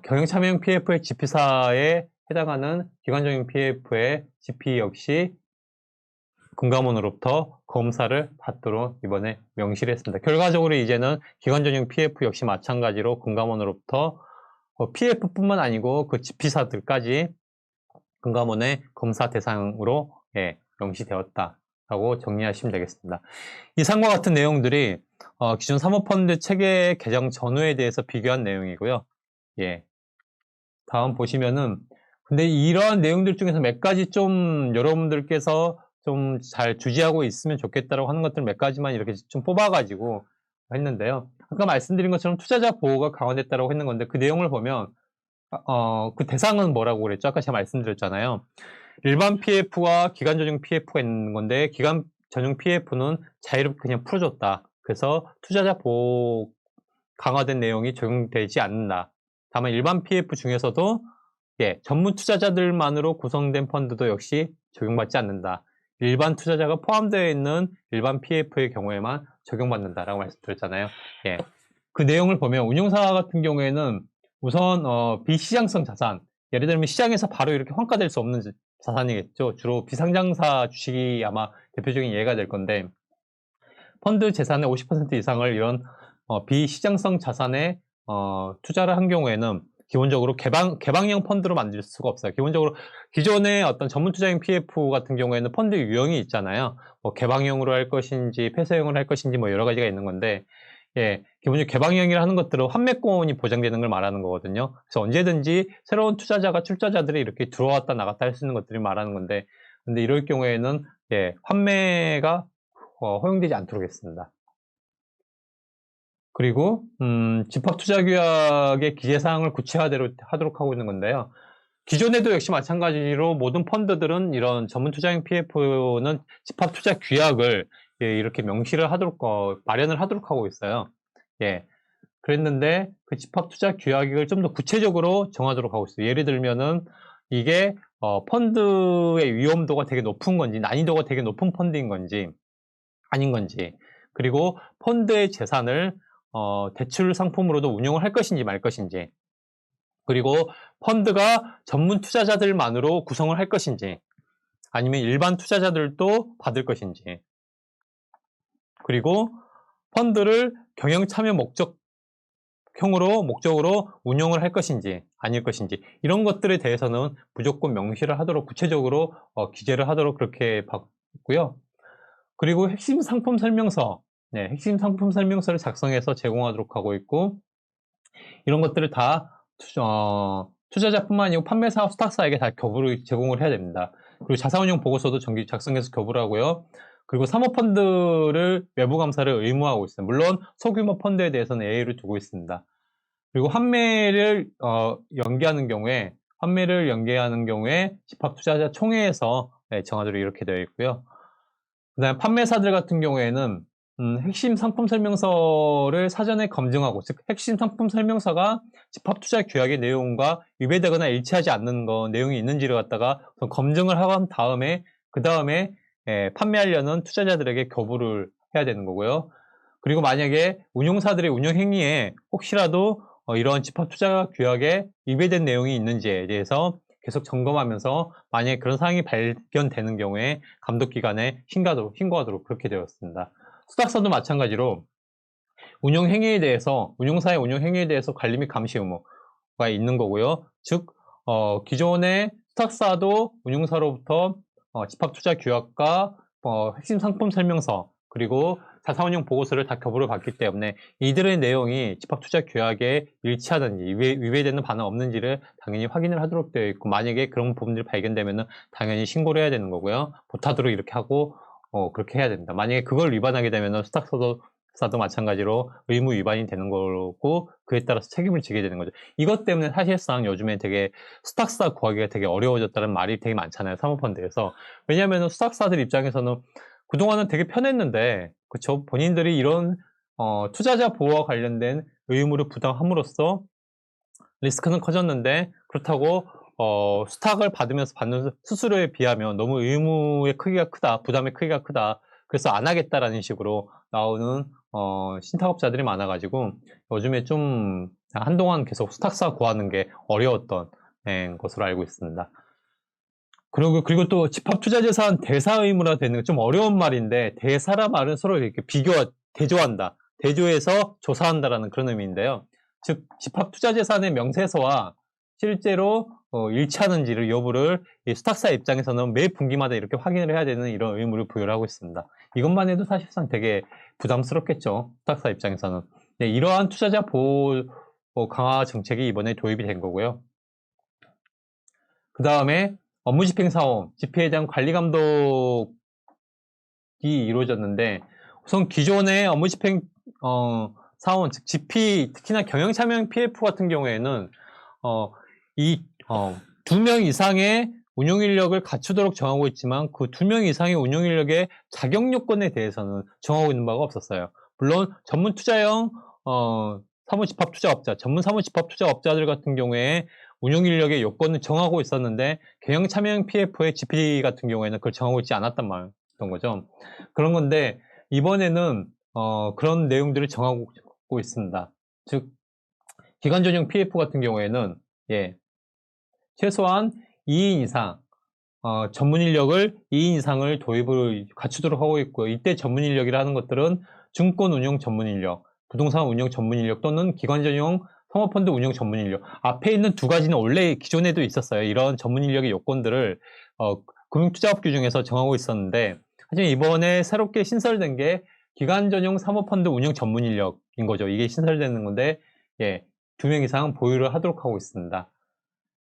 경영참여형 PF의 GP사에 해당하는 기관적인 PF의 GP 역시 금감원으로부터 검사를 받도록 이번에 명시를 했습니다. 결과적으로 이제는 기관전용 PF 역시 마찬가지로 금감원으로부터 PF뿐만 아니고 그 GP사들까지 금감원의 검사 대상으로 명시되었다라고 정리하시면 되겠습니다. 이상과 같은 내용들이 기존 사모펀드 체계 개정 전후에 대해서 비교한 내용이고요. 다음 보시면은 근데 이러한 내용들 중에서 몇 가지 좀 여러분들께서 좀 잘 주지하고 있으면 좋겠다라고 하는 것들 몇 가지만 이렇게 좀 뽑아가지고 했는데요. 아까 말씀드린 것처럼 투자자 보호가 강화됐다고 했는 건데 그 내용을 보면 그 대상은 뭐라고 그랬죠? 아까 제가 말씀드렸잖아요. 일반 PF와 기관 전용 PF가 있는 건데 기관 전용 PF는 자유롭게 그냥 풀어줬다. 그래서 투자자 보호 강화된 내용이 적용되지 않는다. 다만 일반 PF 중에서도 전문 투자자들만으로 구성된 펀드도 역시 적용받지 않는다. 일반 투자자가 포함되어 있는 일반 PF의 경우에만 적용받는다라고 말씀드렸잖아요. 그 내용을 보면 운용사 같은 경우에는 우선 비시장성 자산, 예를 들면 시장에서 바로 이렇게 환가될 수 없는 자산이겠죠. 주로 비상장사 주식이 아마 대표적인 예가 될 건데 펀드 재산의 50% 이상을 이런 비시장성 자산에 투자를 한 경우에는 기본적으로 개방형 펀드로 만들 수가 없어요. 기본적으로 기존의 어떤 전문 투자형 PF 같은 경우에는 펀드 유형이 있잖아요. 뭐 개방형으로 할 것인지 폐쇄형으로 할 것인지 뭐 여러 가지가 있는 건데 기본적으로 개방형이라 하는 것들은 환매권이 보장되는 걸 말하는 거거든요. 그래서 언제든지 새로운 출자자들이 이렇게 들어왔다 나갔다 할 수 있는 것들이 말하는 건데 근데 이럴 경우에는 환매가 허용되지 않도록 했습니다. 그리고 집합투자규약의 기재사항을 구체화하도록 하고 있는 건데요. 기존에도 역시 마찬가지로 모든 펀드들은 이런 전문투자형 PF는 집합투자규약을 이렇게 명시를 마련을 하도록 하고 있어요. 그랬는데 그 집합투자규약을 좀 더 구체적으로 정하도록 하고 있어요. 예를 들면은 이게 펀드의 위험도가 되게 높은 건지 난이도가 되게 높은 펀드인 건지 아닌 건지 그리고 펀드의 재산을 대출 상품으로도 운용을 할 것인지 말 것인지 그리고 펀드가 전문 투자자들만으로 구성을 할 것인지 아니면 일반 투자자들도 받을 것인지 그리고 펀드를 경영 참여 목적으로 운영을 할 것인지 아닐 것인지 이런 것들에 대해서는 무조건 명시를 하도록 구체적으로 기재를 하도록 그렇게 봤고요. 그리고 핵심 상품 설명서, 핵심 상품 설명서를 작성해서 제공하도록 하고 있고, 이런 것들을 다 투자자뿐만 아니고 판매사와 수탁사에게 다 교부를 제공을 해야 됩니다. 그리고 자산운용 보고서도 정기 작성해서 교부를 하고요. 그리고 사모펀드를 외부 감사를 의무화하고 있습니다. 물론 소규모 펀드에 대해서는 예외를 두고 있습니다. 그리고 환매를 연계하는 경우에 집합투자자 총회에서 정하도록 이렇게 되어 있고요. 그 다음에 판매사들 같은 경우에는 핵심 상품 설명서를 사전에 검증하고, 즉 핵심 상품 설명서가 집합투자 규약의 내용과 위배되거나 일치하지 않는 내용이 있는지를 갖다가 검증을 한 다음에 그 다음에 판매하려는 투자자들에게 교부를 해야 되는 거고요. 그리고 만약에 운용사들의 운영 행위에 혹시라도 이러한 집합투자 규약에 위배된 내용이 있는지에 대해서 계속 점검하면서 만약에 그런 사항이 발견되는 경우에 감독기관에 신고하도록 그렇게 되었습니다. 수탁사도 마찬가지로 운용사의 운영 행위에 대해서 관리 및 감시 의무가 있는 거고요. 즉 기존의 수탁사도 운용사로부터 집합투자 규약과 핵심 상품 설명서 그리고 자산운용 보고서를 다 교부를 받기 때문에 이들의 내용이 집합투자 규약에 일치하든지 위배되는 바는 없는지를 당연히 확인을 하도록 되어 있고, 만약에 그런 부분들이 발견되면 당연히 신고를 해야 되는 거고요. 못하도록 이렇게 하고 그렇게 해야 됩니다. 만약에 그걸 위반하게 되면 수탁사도 마찬가지로 의무 위반이 되는 거고, 그에 따라서 책임을 지게 되는 거죠. 이것 때문에 사실상 요즘에 되게 수탁사 구하기가 되게 어려워졌다는 말이 되게 많잖아요, 사모펀드에서. 왜냐하면 수탁사들 입장에서는 그동안은 되게 편했는데, 그쵸? 본인들이 이런 투자자 보호와 관련된 의무를 부담함으로써 리스크는 커졌는데, 그렇다고 수탁을 받으면서 받는 수수료에 비하면 너무 의무의 크기가 크다, 부담의 크기가 크다, 그래서 안 하겠다라는 식으로 나오는 신탁업자들이 많아가지고 요즘에 좀 한동안 계속 수탁사 구하는 게 어려웠던 것으로 알고 있습니다. 그리고 또 집합투자재산 대사 의무라 되는 좀 어려운 말인데, 대사라 말은 서로 이렇게 대조한다, 대조해서 조사한다라는 그런 의미인데요. 즉 집합투자재산의 명세서와 실제로 일치하는지를 여부를 이 수탁사 입장에서는 매 분기마다 이렇게 확인을 해야 되는 이런 의무를 부여를 하고 있습니다. 이것만 해도 사실상 되게 부담스럽겠죠, 수탁사 입장에서는. 이러한 투자자 보호 강화 정책이 이번에 도입이 된 거고요. 그 다음에 업무집행사원, 집회에 대한 관리감독이 이루어졌는데, 우선 기존의 업무집행 사원, 즉 GP, 특히나 경영참여형 PF 같은 경우에는 이 2명 이상의 운용인력을 갖추도록 정하고 있지만, 그 2명 이상의 운용인력의 자격요건에 대해서는 정하고 있는 바가 없었어요. 물론 전문투자형 사무집합투자업자, 전문 사무집합투자업자들 같은 경우에 운용인력의 요건을 정하고 있었는데, 경영참여형 PF의 GP 같은 경우에는 그걸 정하고 있지 않았단 말이었던 거죠. 그런 건데 이번에는 그런 내용들을 정하고 있습니다. 즉 기관전용 PF 같은 경우에는 최소한 2인 이상 전문인력을 2인 이상을 도입을 갖추도록 하고 있고요. 이때 전문인력이라는 것들은 증권 운용 전문인력, 부동산 운용 전문인력 또는 기관전용 사모펀드 운용 전문인력, 앞에 있는 두 가지는 원래 기존에도 있었어요. 이런 전문인력의 요건들을 금융투자업 규정에서 정하고 있었는데, 하지만 이번에 새롭게 신설된 게 기관전용 사모펀드 운용 전문인력인 거죠. 이게 신설되는 건데 2명 이상 보유를 하도록 하고 있습니다.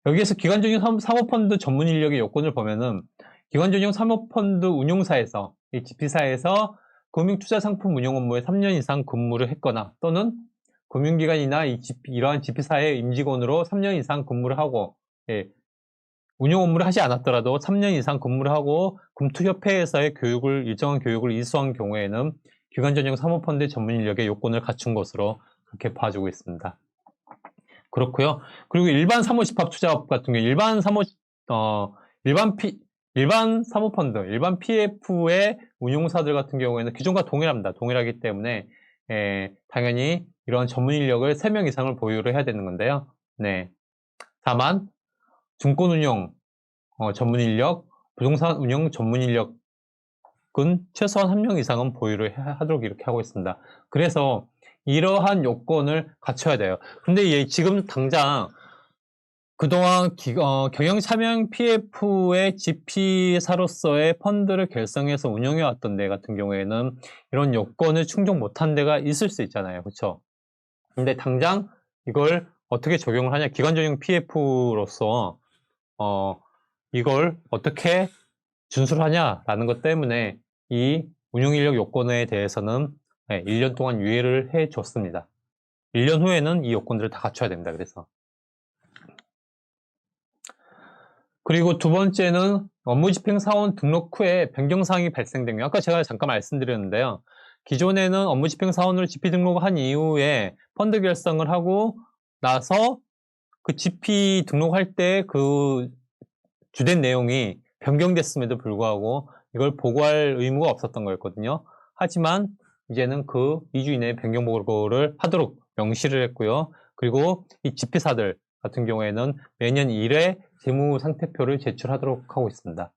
여기에서 기관전용 사모펀드 전문인력의 요건을 보면은, 기관전용 사모펀드 운용사에서, 이 GP사에서 금융투자상품 운용 업무에 3년 이상 근무를 했거나, 또는 금융기관이나 이러한 GP사의 임직원으로 3년 이상 근무를 하고, 운용 업무를 하지 않았더라도 3년 이상 근무를 하고 금투협회에서의 일정한 교육을 이수한 경우에는 기관전용 사모펀드 전문인력의 요건을 갖춘 것으로 그렇게 봐주고 있습니다. 그렇고요. 그리고 일반 사모집합투자업 같은 경우, 일반 사모펀드, 일반 PF의 운용사들 같은 경우에는 기존과 동일합니다. 동일하기 때문에 당연히 이런 전문인력을 3명 이상을 보유를 해야 되는 건데요. 다만 증권운용 전문인력, 부동산 운용 전문인력은 직군 최소한 1명 이상은 보유를 하도록 이렇게 하고 있습니다. 그래서 이러한 요건을 갖춰야 돼요. 근데 지금 당장 그동안 경영 참여형 PF의 GP사로서의 펀드를 결성해서 운영해왔던 데 같은 경우에는 이런 요건을 충족 못한 데가 있을 수 있잖아요. 그렇죠? 근데 당장 이걸 어떻게 적용을 하냐, 기관 전용 PF로서 이걸 어떻게 준수를 하냐라는 것 때문에 이 운용인력 요건에 대해서는 1년 동안 유예를 해줬습니다. 1년 후에는 이 요건들을 다 갖춰야 됩니다. 그리고 두 번째는 업무집행사원 등록 후에 변경사항이 발생된 경우, 아까 제가 잠깐 말씀드렸는데요. 기존에는 업무집행사원으로 GP 등록한 이후에 펀드 결성을 하고 나서 그 GP 등록할 때 그 주된 내용이 변경됐음에도 불구하고 이걸 보고할 의무가 없었던 거였거든요. 하지만 이제는 그 2주 이내에 변경 보고를 하도록 명시를 했고요. 그리고 이 GP사들 같은 경우에는 매년 1회 재무상태표를 제출하도록 하고 있습니다.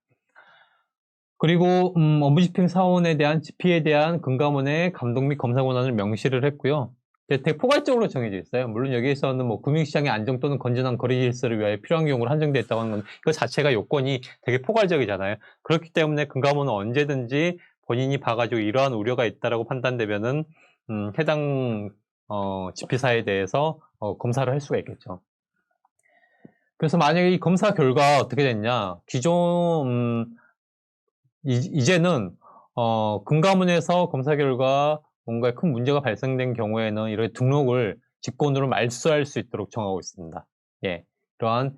그리고 업무집행사원에 대한 GP에 대한 금감원의 감독 및 검사 권한을 명시를 했고요. 되게 포괄적으로 정해져 있어요. 물론 여기에서는 뭐 금융시장의 안정 또는 건전한 거래 질서를 위하여 필요한 경우로 한정되어 있다고 하는 건 이거 자체가 요건이 되게 포괄적이잖아요. 그렇기 때문에 금감원은 언제든지 본인이 봐가지고 이러한 우려가 있다라고 판단되면은 해당 GP사에 대해서 검사를 할 수가 있겠죠. 그래서 만약에 이 검사 결과 어떻게 됐냐, 기존 이제는 금감원에서 검사 결과 뭔가 큰 문제가 발생된 경우에는 이런 등록을 직권으로 말소할 수 있도록 정하고 있습니다. 예, 이러한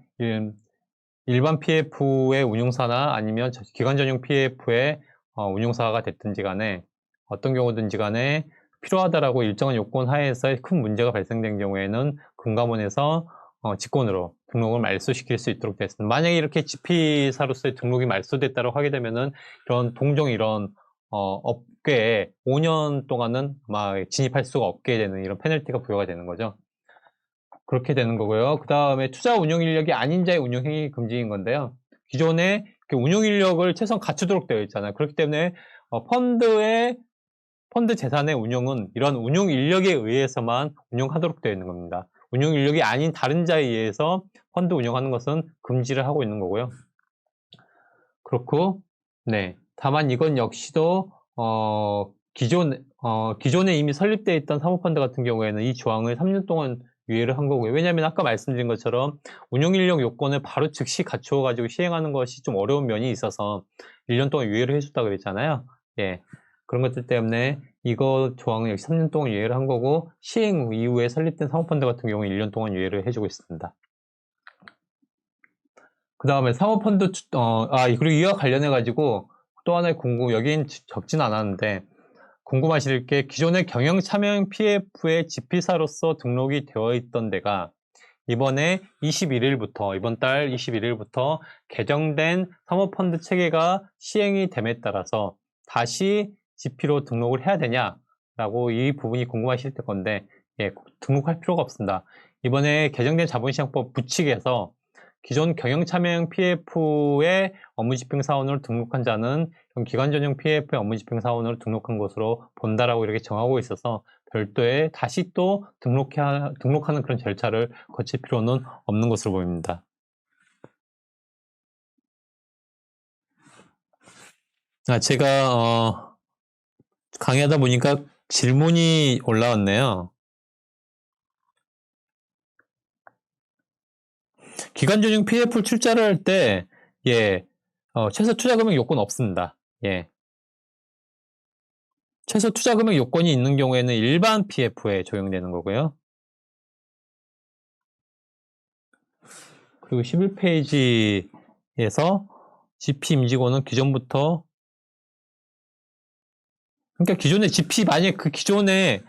일반 PF의 운용사나 아니면 기관 전용 PF의 운용사가 됐든지 간에 어떤 경우든지 간에 필요하다라고 일정한 요건 하에서 큰 문제가 발생된 경우에는 금감원에서 직권으로 등록을 말소시킬 수 있도록 됐습니다. 만약에 이렇게 GP사로서의 등록이 말소됐다고 하게 되면은 이런 동종 이런 업계에 5년 동안은 아마 진입할 수가 없게 되는 이런 페널티가 부여가 되는 거죠. 그렇게 되는 거고요. 그 다음에 투자 운용 인력이 아닌 자의 운용 행위 금지인 건데요. 기존에 운용 인력을 최소한 갖추도록 되어 있잖아요. 그렇기 때문에 펀드 재산의 운용은 이런 운용 인력에 의해서만 운용하도록 되어 있는 겁니다. 운용 인력이 아닌 다른 자에 의해서 펀드 운영하는 것은 금지를 하고 있는 거고요. 그렇고, 네. 다만 이건 역시도 기존에 이미 설립되어 있던 사모펀드 같은 경우에는 이 조항을 3년 동안 유예를 한 거고요. 왜냐하면 아까 말씀드린 것처럼 운용인력 요건을 바로 즉시 갖추어 가지고 시행하는 것이 좀 어려운 면이 있어서 1년 동안 유예를 해줬다 그랬잖아요. 예. 그런 것들 때문에 이거 조항은 역시 3년 동안 유예를 한 거고, 시행 이후에 설립된 사모펀드 같은 경우는 1년 동안 유예를 해주고 있습니다. 그 다음에 사모펀드, 그리고 이와 관련해가지고 또 하나의 여긴 적진 않았는데, 궁금하실 게 기존의 경영 참여형 PF의 GP사로서 등록이 되어 있던 데가 이번에 이번 달 21일부터 개정된 사모펀드 체계가 시행이 됨에 따라서 다시 GP로 등록을 해야 되냐라고 이 부분이 궁금하실 건데, 예, 등록할 필요가 없습니다. 이번에 개정된 자본시장법 부칙에서 기존 경영참여형 PF의 업무집행사원으로 등록한 자는 기관전용 PF의 업무집행사원으로 등록한 것으로 본다라고 이렇게 정하고 있어서 별도의 다시 또 등록하는 그런 절차를 거칠 필요는 없는 것으로 보입니다. 제가 강의하다 보니까 질문이 올라왔네요. 기관전용 PF 출자를 할 때, 예, 최소 투자금액 요건 없습니다. 예. 최소 투자금액 요건이 있는 경우에는 일반 PF에 적용되는 거고요. 그리고 11페이지에서 GP 임직원은 기존부터, 그러니까 기존에 GP, 만약에 그 기존에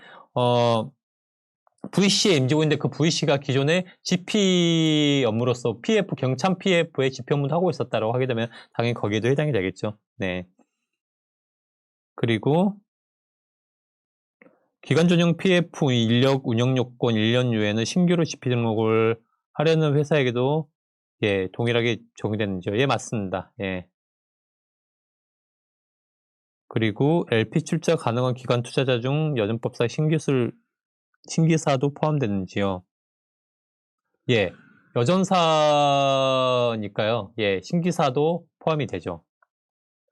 VC에 임직원인데 그 VC가 기존에 GP 업무로서 PF, 경참 PF에 GP 업무를 하고 있었다고 하게 되면 당연히 거기에도 해당이 되겠죠. 네. 그리고 기관 전용 PF 인력 운영 요건 1년 이후에는 신규로 GP 등록을 하려는 회사에게도 예, 동일하게 적용되는지요? 예, 맞습니다. 예. 그리고 LP 출자 가능한 기관 투자자 중 여전법상 신기사도 포함되는지요? 예, 여전사니까요. 예, 신기사도 포함이 되죠.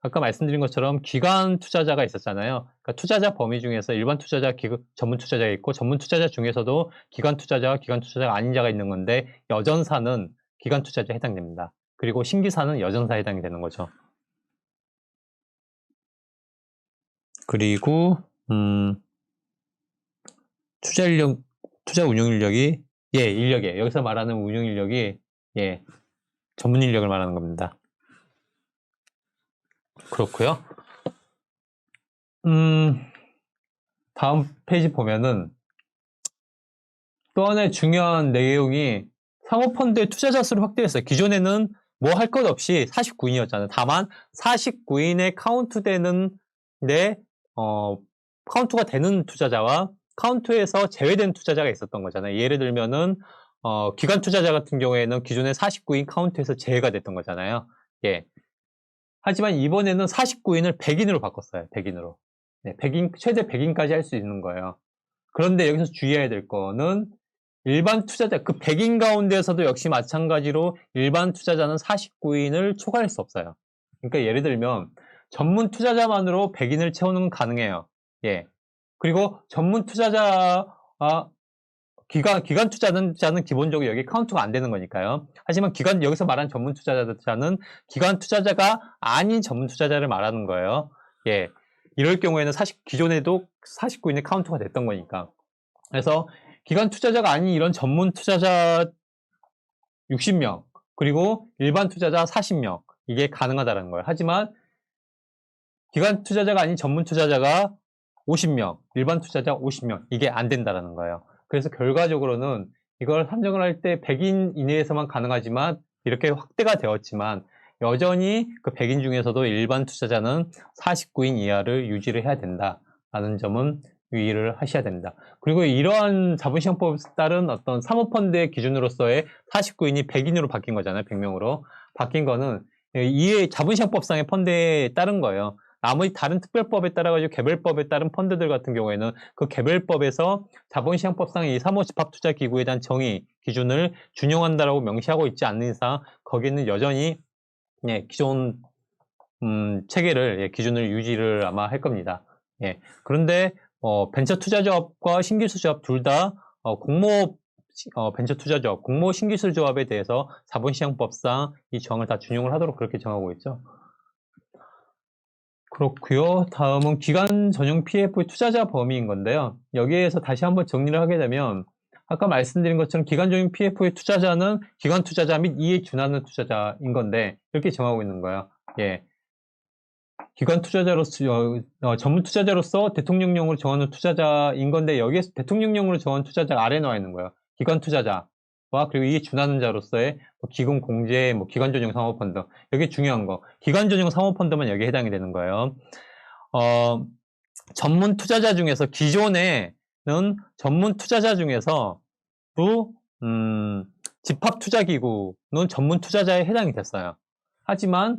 아까 말씀드린 것처럼 기관 투자자가 있었잖아요. 그러니까 투자자 범위 중에서 일반 투자자, 전문 투자자가 있고 전문 투자자 중에서도 기관 투자자와 기관 투자자가 아닌 자가 있는 건데 여전사는 기관 투자자에 해당됩니다. 그리고 신기사는 여전사에 해당이 되는 거죠. 그리고 투자 운용 인력이 인력이에요. 여기서 말하는 운용 인력이 전문 인력을 말하는 겁니다. 그렇고요. 다음 페이지 보면은 또 하나의 중요한 내용이 사모펀드의 투자자 수를 확대했어요. 기존에는 뭐 할 것 없이 49인이었잖아요. 다만 49인에 카운트가 되는 투자자와 카운트에서 제외된 투자자가 있었던 거잖아요. 예를 들면은 기관 투자자 같은 경우에는 기존에 49인 카운트에서 제외가 됐던 거잖아요. 예. 하지만 이번에는 49인을 100인으로 바꿨어요. 100인으로. 네, 100인, 최대 100인까지 할 수 있는 거예요. 그런데 여기서 주의해야 될 거는 일반 투자자, 그 100인 가운데서도 역시 마찬가지로 일반 투자자는 49인을 초과할 수 없어요. 그러니까 예를 들면 전문 투자자만으로 100인을 채우는 건 가능해요. 예. 그리고 전문 투자자, 기관 투자자는 기본적으로 여기 카운트가 안 되는 거니까요. 하지만 여기서 말한 전문 투자자는 기관 투자자가 아닌 전문 투자자를 말하는 거예요. 예. 이럴 경우에는 기존에도 49인의 카운트가 됐던 거니까. 그래서 기관 투자자가 아닌 이런 전문 투자자 60명, 그리고 일반 투자자 40명, 이게 가능하다는 거예요. 하지만 기관 투자자가 아닌 전문 투자자가 50명, 일반 투자자 50명, 이게 안 된다는 거예요. 그래서 결과적으로는 이걸 산정을 할 때 100인 이내에서만 가능하지만 이렇게 확대가 되었지만 여전히 그 100인 중에서도 일반 투자자는 49인 이하를 유지를 해야 된다라는 점은 유의를 하셔야 됩니다. 그리고 이러한 자본시장법에 따른 어떤 사모펀드의 기준으로서의 49인이 100인으로 바뀐 거잖아요. 100명으로. 바뀐 거는 이해 자본시장법상의 펀드에 따른 거예요. 나머지 다른 특별법에 따라가지고 개별법에 따른 펀드들 같은 경우에는 그 개별법에서 자본시장법상의 이 사모집합투자기구에 대한 정의, 기준을 준용한다라고 명시하고 있지 않는 이상 거기는 여전히 기존 체계를 기준을 유지를 아마 할 겁니다. 그런데 벤처 투자조합과 신기술조합 둘 다 공모 벤처 투자조합, 공모 신기술조합에 대해서 자본시장법상 이 조항을 다 준용을 하도록 그렇게 정하고 있죠. 그렇고요. 다음은 기관 전용 PF 투자자 범위인 건데요. 여기에서 다시 한번 정리를 하게 되면 아까 말씀드린 것처럼 기관 전용 PF의 투자자는 기관 투자자 및 이에 준하는 투자자인 건데 이렇게 정하고 있는 거예요. 기관 투자자로서 전문 투자자로서 대통령령으로 정하는 투자자인 건데 여기에서 대통령령으로 정한 투자자가 아래에 나와 있는 거예요. 기관 투자자와 그리고 이에 준하는 자로서의 기금 공제, 기관 전용 사모펀드. 여기 중요한 거. 기관 전용 사모펀드만 여기에 해당이 되는 거예요. 전문 투자자 중에서 기존에는 전문 투자자 중에서 집합투자기구는 전문 투자자에 해당이 됐어요. 하지만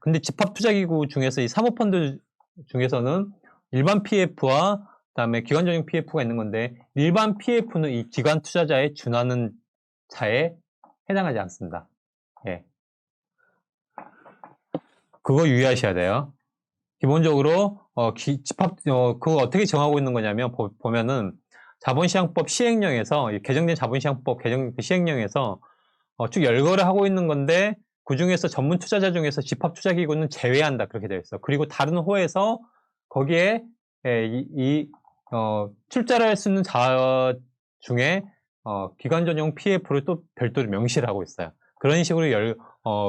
근데 집합투자기구 중에서 이 사모펀드 중에서는 일반 PF와 그다음에 기관적인 PF가 있는 건데 일반 PF는 이 기관 투자자에 준하는 자에 해당하지 않습니다. 그거 유의하셔야 돼요. 기본적으로 그거 어떻게 정하고 있는 거냐면 보면은 자본시장법 시행령에서 개정된 자본시장법 시행령에서 쭉 열거를 하고 있는 건데 그 중에서 전문 투자자 중에서 집합투자기구는 제외한다 그렇게 되어 있어. 그리고 다른 호에서 거기에 출자를 할 수 있는 자 중에 기관 전용 PF를 또 별도로 명시를 하고 있어요. 그런 식으로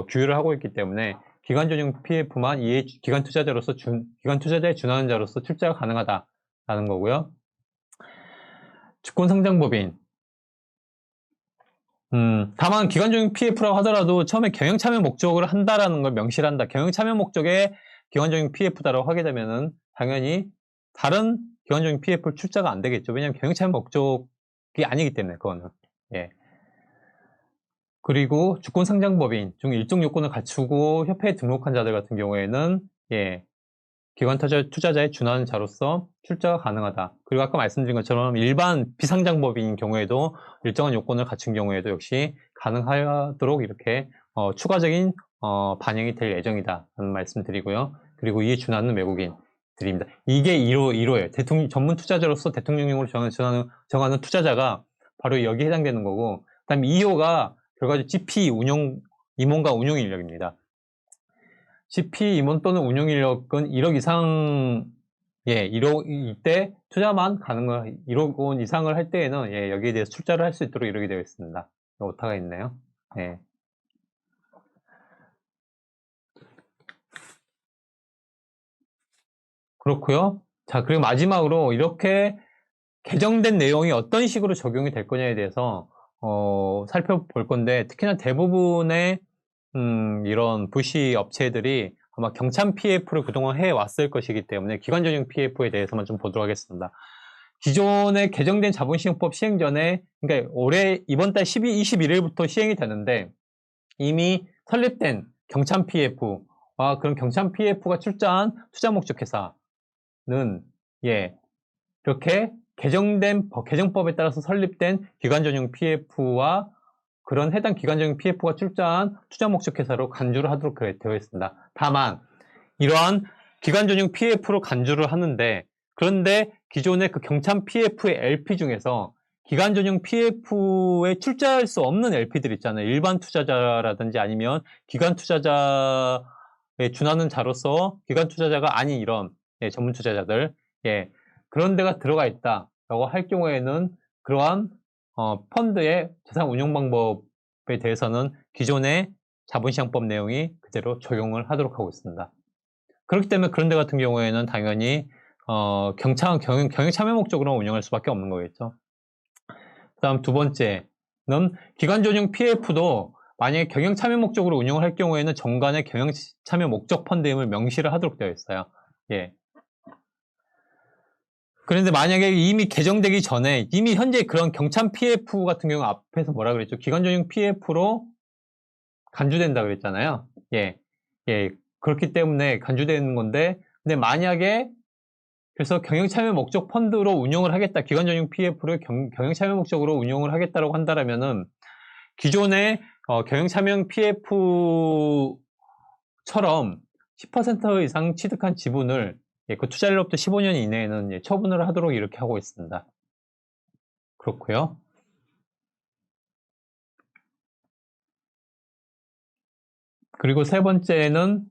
규율을 하고 있기 때문에 기관 전용 PF만 기관 투자자에 준하는 자로서 출자가 가능하다라는 거고요. 주권상장법인. 다만 기관적인 PF라고 하더라도 처음에 경영참여 목적으로 한다라는 걸 명시를 한다. 경영참여 목적의 기관적인 PF다라고 하게 되면은 당연히 다른 기관적인 PF를 출자가 안 되겠죠. 왜냐하면 경영참여 목적이 아니기 때문에 그거는. 그리고 주권상장법인 중 일정 요건을 갖추고 협회에 등록한 자들 같은 경우에는 기관 투자자에 준하는 자로서 출자가 가능하다. 그리고 아까 말씀드린 것처럼 일반 비상장법인 경우에도 일정한 요건을 갖춘 경우에도 역시 가능하도록 이렇게 추가적인 반영이 될 예정이다 라는 말씀 드리고요. 그리고 이에 준하는 외국인 드립니다. 이게 1호예요. 대통령 전문 투자자로서 대통령령으로 정하는 투자자가 바로 여기에 해당되는 거고, 그 다음에 2호가 결과적으로 GP 임원과 운용 인력입니다. GP 임원 또는 운용 인력은 1억 이상, 1억 이때 투자만 가능한 1억 원 이상을 할 때에는 여기에 대해서 출자를 할 수 있도록 이렇게 되어 있습니다. 오타가 있네요. 그렇고요. 자, 그리고 마지막으로 이렇게 개정된 내용이 어떤 식으로 적용이 될 거냐에 대해서 살펴볼 건데, 특히나 대부분의 이런 부시 업체들이 아마 경참 PF를 그동안 해왔을 것이기 때문에 기관전용 PF에 대해서만 좀 보도록 하겠습니다. 기존에 개정된 자본시행법 시행 전에, 그러니까 올해 이번 달 21일부터 시행이 되는데 이미 설립된 경참 PF와 그런 경참 PF가 출자한 투자 목적 회사는 이렇게 개정된 개정법에 따라서 설립된 기관전용 PF와 그런 해당 기관적인 PF가 출자한 투자 목적 회사로 간주를 하도록 되어 있습니다. 다만 이러한 기관전용 PF로 간주를 하는데, 그런데 기존의 그 경참 PF의 LP 중에서 기관전용 PF에 출자할 수 없는 LP들 있잖아요. 일반 투자자라든지 아니면 기관 투자자에 준하는 자로서 기관 투자자가 아닌 이런 전문 투자자들, 그런 데가 들어가 있다라고 할 경우에는 그러한 펀드의 자산 운용 방법에 대해서는 기존의 자본시장법 내용이 그대로 적용을 하도록 하고 있습니다. 그렇기 때문에 그런 데 같은 경우에는 당연히 경영 참여 목적으로 운영할 수밖에 없는 거겠죠. 그 다음 두 번째는 기관전용 PF도 만약에 경영 참여 목적으로 운영을 할 경우에는 정관의 경영 참여 목적 펀드임을 명시를 하도록 되어 있어요. 그런데 만약에 이미 개정되기 전에 이미 현재 그런 경참 PF 같은 경우 앞에서 뭐라 그랬죠? 기관전용 PF로 간주된다 그랬잖아요. 그렇기 때문에 간주되는 건데, 근데 만약에 그래서 경영참여 목적 펀드로 운용을 하겠다, 기관전용 PF를 경영참여 목적으로 운용을 하겠다라고 한다면은 기존의 경영참여 PF처럼 10% 이상 취득한 지분을 그 투자일로부터 15년 이내에는 처분을 하도록 이렇게 하고 있습니다. 그렇고요. 그리고 세 번째는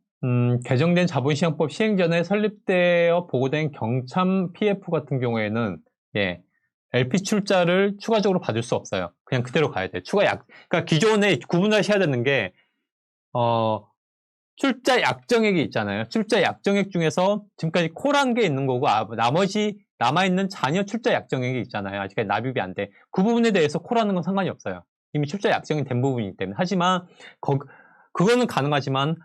개정된 자본시장법 시행 전에 설립되어 보고된 경참 PF 같은 경우에는 LP 출자를 추가적으로 받을 수 없어요. 그냥 그대로 가야 돼요. 그러니까 기존에 구분하셔야 되는 게 출자 약정액이 있잖아요. 출자 약정액 중에서 지금까지 콜한 게 있는 거고, 나머지 남아있는 잔여 출자 약정액이 있잖아요. 아직까지 납입이 안 돼. 그 부분에 대해서 콜하는 건 상관이 없어요. 이미 출자 약정이 된 부분이기 때문에. 하지만 그거는 가능하지만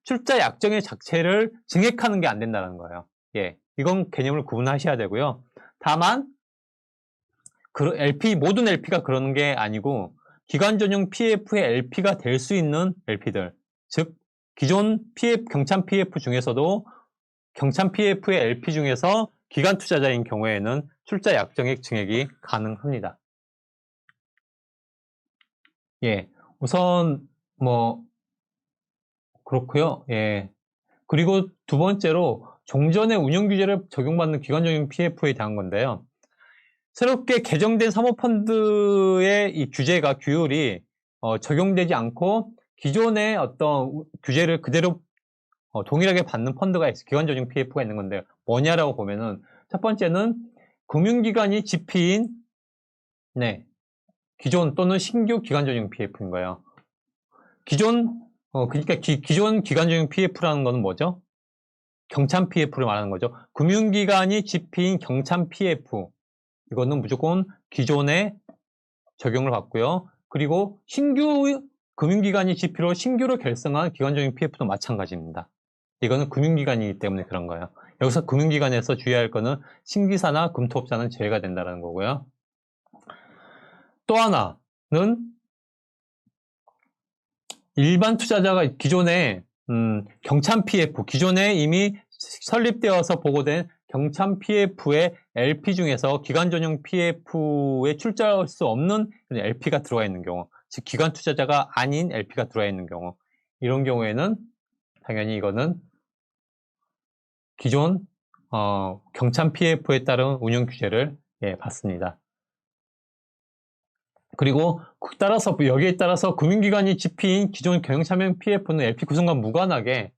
출자 약정의 자체를 증액하는 게 안 된다는 거예요. 이건 개념을 구분하셔야 되고요. 다만 모든 LP가 그러는 게 아니고 기관전용 PF의 LP가 될 수 있는 LP들, 즉 기존 경참 PF 중에서도 경참 PF의 LP 중에서 기관 투자자인 경우에는 출자 약정액 증액이 가능합니다. 우선 그렇고요. 그리고 두 번째로 종전의 운영 규제를 적용받는 기관적인 PF에 대한 건데요. 새롭게 개정된 사모펀드의 이 규율이 적용되지 않고 기존의 어떤 규제를 그대로 동일하게 받는 펀드가 기관적인 PF가 있는 건데요. 뭐냐라고 보면은 첫 번째는 금융기관이 GP인 기존 또는 신규 기관적인 PF인 거예요. 그러니까 기존 기관적인 PF라는 거는 뭐죠? 경참 PF를 말하는 거죠. 금융기관이 GP인 경참 PF, 이거는 무조건 기존에 적용을 받고요. 그리고 신규 금융기관이 GP로 신규로 결성한 기관적인 PF도 마찬가지입니다. 이거는 금융기관이기 때문에 그런 거예요. 여기서 금융기관에서 주의할 거는 신기사나 금투업자는 제외가 된다는 거고요. 또 하나는 일반 투자자가 기존에 경참 PF, 기존에 이미 설립되어서 보고된 경참 PF의 LP 중에서 기관 전용 PF에 출자할 수 없는 LP가 들어와 있는 경우, 즉 기관 투자자가 아닌 LP가 들어와 있는 경우, 이런 경우에는 당연히 이거는 기존 경참 PF에 따른 운영 규제를 받습니다. 그리고 여기에 따라서 금융기관이 집힌 기존 경영참여 PF는 LP 구성과 무관하게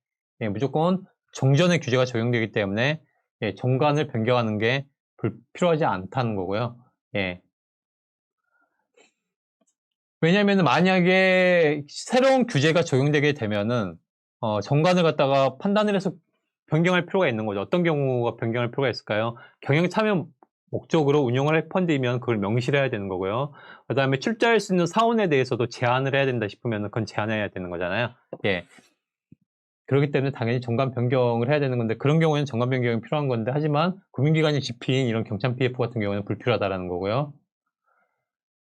무조건 정전의 규제가 적용되기 때문에 정관을 변경하는 게 필요하지 않다는 거고요. 왜냐하면 만약에 새로운 규제가 적용되게 되면은 정관을 갖다가 판단을 해서 변경할 필요가 있는 거죠. 어떤 경우가 변경할 필요가 있을까요? 경영 참여 목적으로 운영을 할 펀드이면 그걸 명시를 해야 되는 거고요. 그 다음에 출자할 수 있는 사원에 대해서도 제한을 해야 된다 싶으면 그건 제한해야 되는 거잖아요. 그렇기 때문에 당연히 정관 변경을 해야 되는 건데, 그런 경우에는 정관 변경이 필요한 건데, 하지만 금융기관이 집힌 이런 경참 PF 같은 경우에는 불필요하다는 거고요.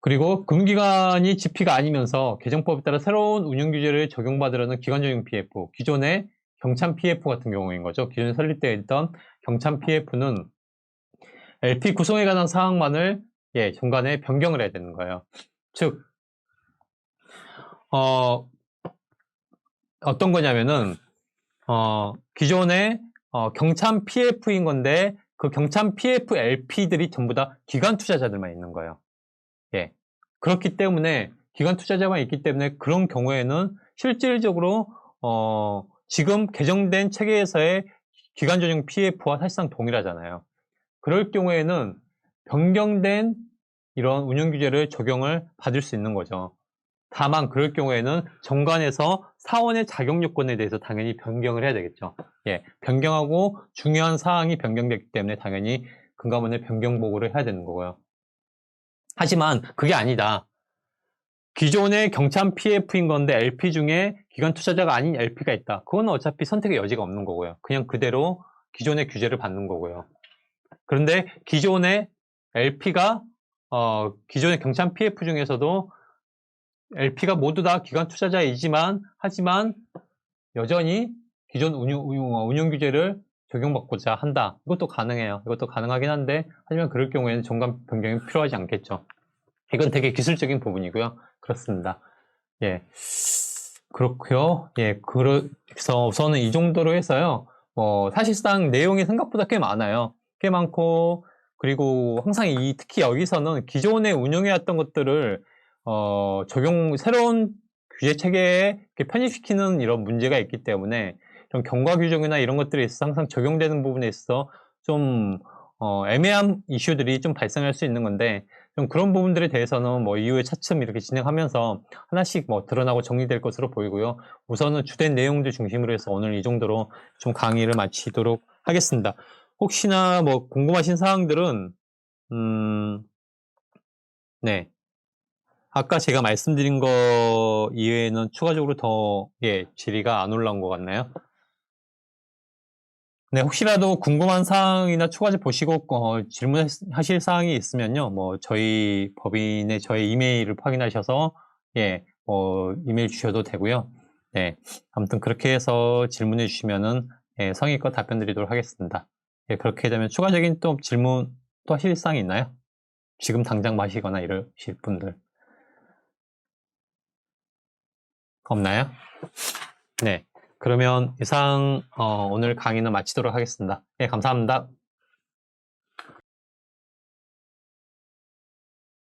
그리고 금융기관이 집히가 아니면서 개정법에 따라 새로운 운영규제를 적용받으려는 기관적인 PF, 기존의 경참 PF 같은 경우인 거죠. 기존에 설립되어 있던 경참 PF는 LP 구성에 관한 사항만을 정관에 변경을 해야 되는 거예요. 즉, 어떤 거냐면은 기존의 경참 PF인 건데 그 경참 PF LP들이 전부 다 기관 투자자들만 있는 거예요. 그렇기 때문에 기관 투자자만 있기 때문에 그런 경우에는 실질적으로 지금 개정된 체계에서의 기관 전용 PF와 사실상 동일하잖아요. 그럴 경우에는 변경된 이런 운영 규제를 적용을 받을 수 있는 거죠. 다만 그럴 경우에는 정관에서 사원의 자격 요건에 대해서 당연히 변경을 해야 되겠죠. 변경하고 중요한 사항이 변경됐기 때문에 당연히 금감원에 변경 보고를 해야 되는 거고요. 하지만 그게 아니다. 기존의 경참 PF인 건데 LP 중에 기관 투자자가 아닌 LP가 있다. 그건 어차피 선택의 여지가 없는 거고요. 그냥 그대로 기존의 규제를 받는 거고요. 그런데 기존의 LP가 기존의 경참 PF 중에서도 LP가 모두 다 기관 투자자이지만 하지만 여전히 기존 운용 규제를 적용받고자 한다. 이것도 가능해요. 이것도 가능하긴 한데 하지만 그럴 경우에는 정관 변경이 필요하지 않겠죠. 이건 되게 기술적인 부분이고요. 그렇습니다. 그렇고요. 그래서 우선은 이 정도로 해서요. 사실상 내용이 생각보다 꽤 많아요. 꽤 많고, 그리고 항상 특히 여기서는 기존에 운영해왔던 것들을 새로운 규제 체계에 편입시키는 이런 문제가 있기 때문에 좀 경과 규정이나 이런 것들에 있어서 항상 적용되는 부분에 있어서 좀 애매한 이슈들이 좀 발생할 수 있는 건데, 좀 그런 부분들에 대해서는 이후에 차츰 이렇게 진행하면서 하나씩 드러나고 정리될 것으로 보이고요. 우선은 주된 내용들 중심으로 해서 오늘 이 정도로 좀 강의를 마치도록 하겠습니다. 혹시나 궁금하신 사항들은 네, 아까 제가 말씀드린 거 이외에는 추가적으로 더 질의가 안 올라온 것 같나요? 네, 혹시라도 궁금한 사항이나 추가적으로 보시고 질문하실 사항이 있으면요, 저희 법인의 저희 이메일을 확인하셔서 이메일 주셔도 되고요. 네, 아무튼 그렇게 해서 질문해 주시면은 성의껏 답변 드리도록 하겠습니다. 그렇게 되면 추가적인 또 질문 또 하실 사항이 있나요? 지금 당장 마시거나 이러실 분들 없나요? 네, 그러면 이상 오늘 강의는 마치도록 하겠습니다. 감사합니다.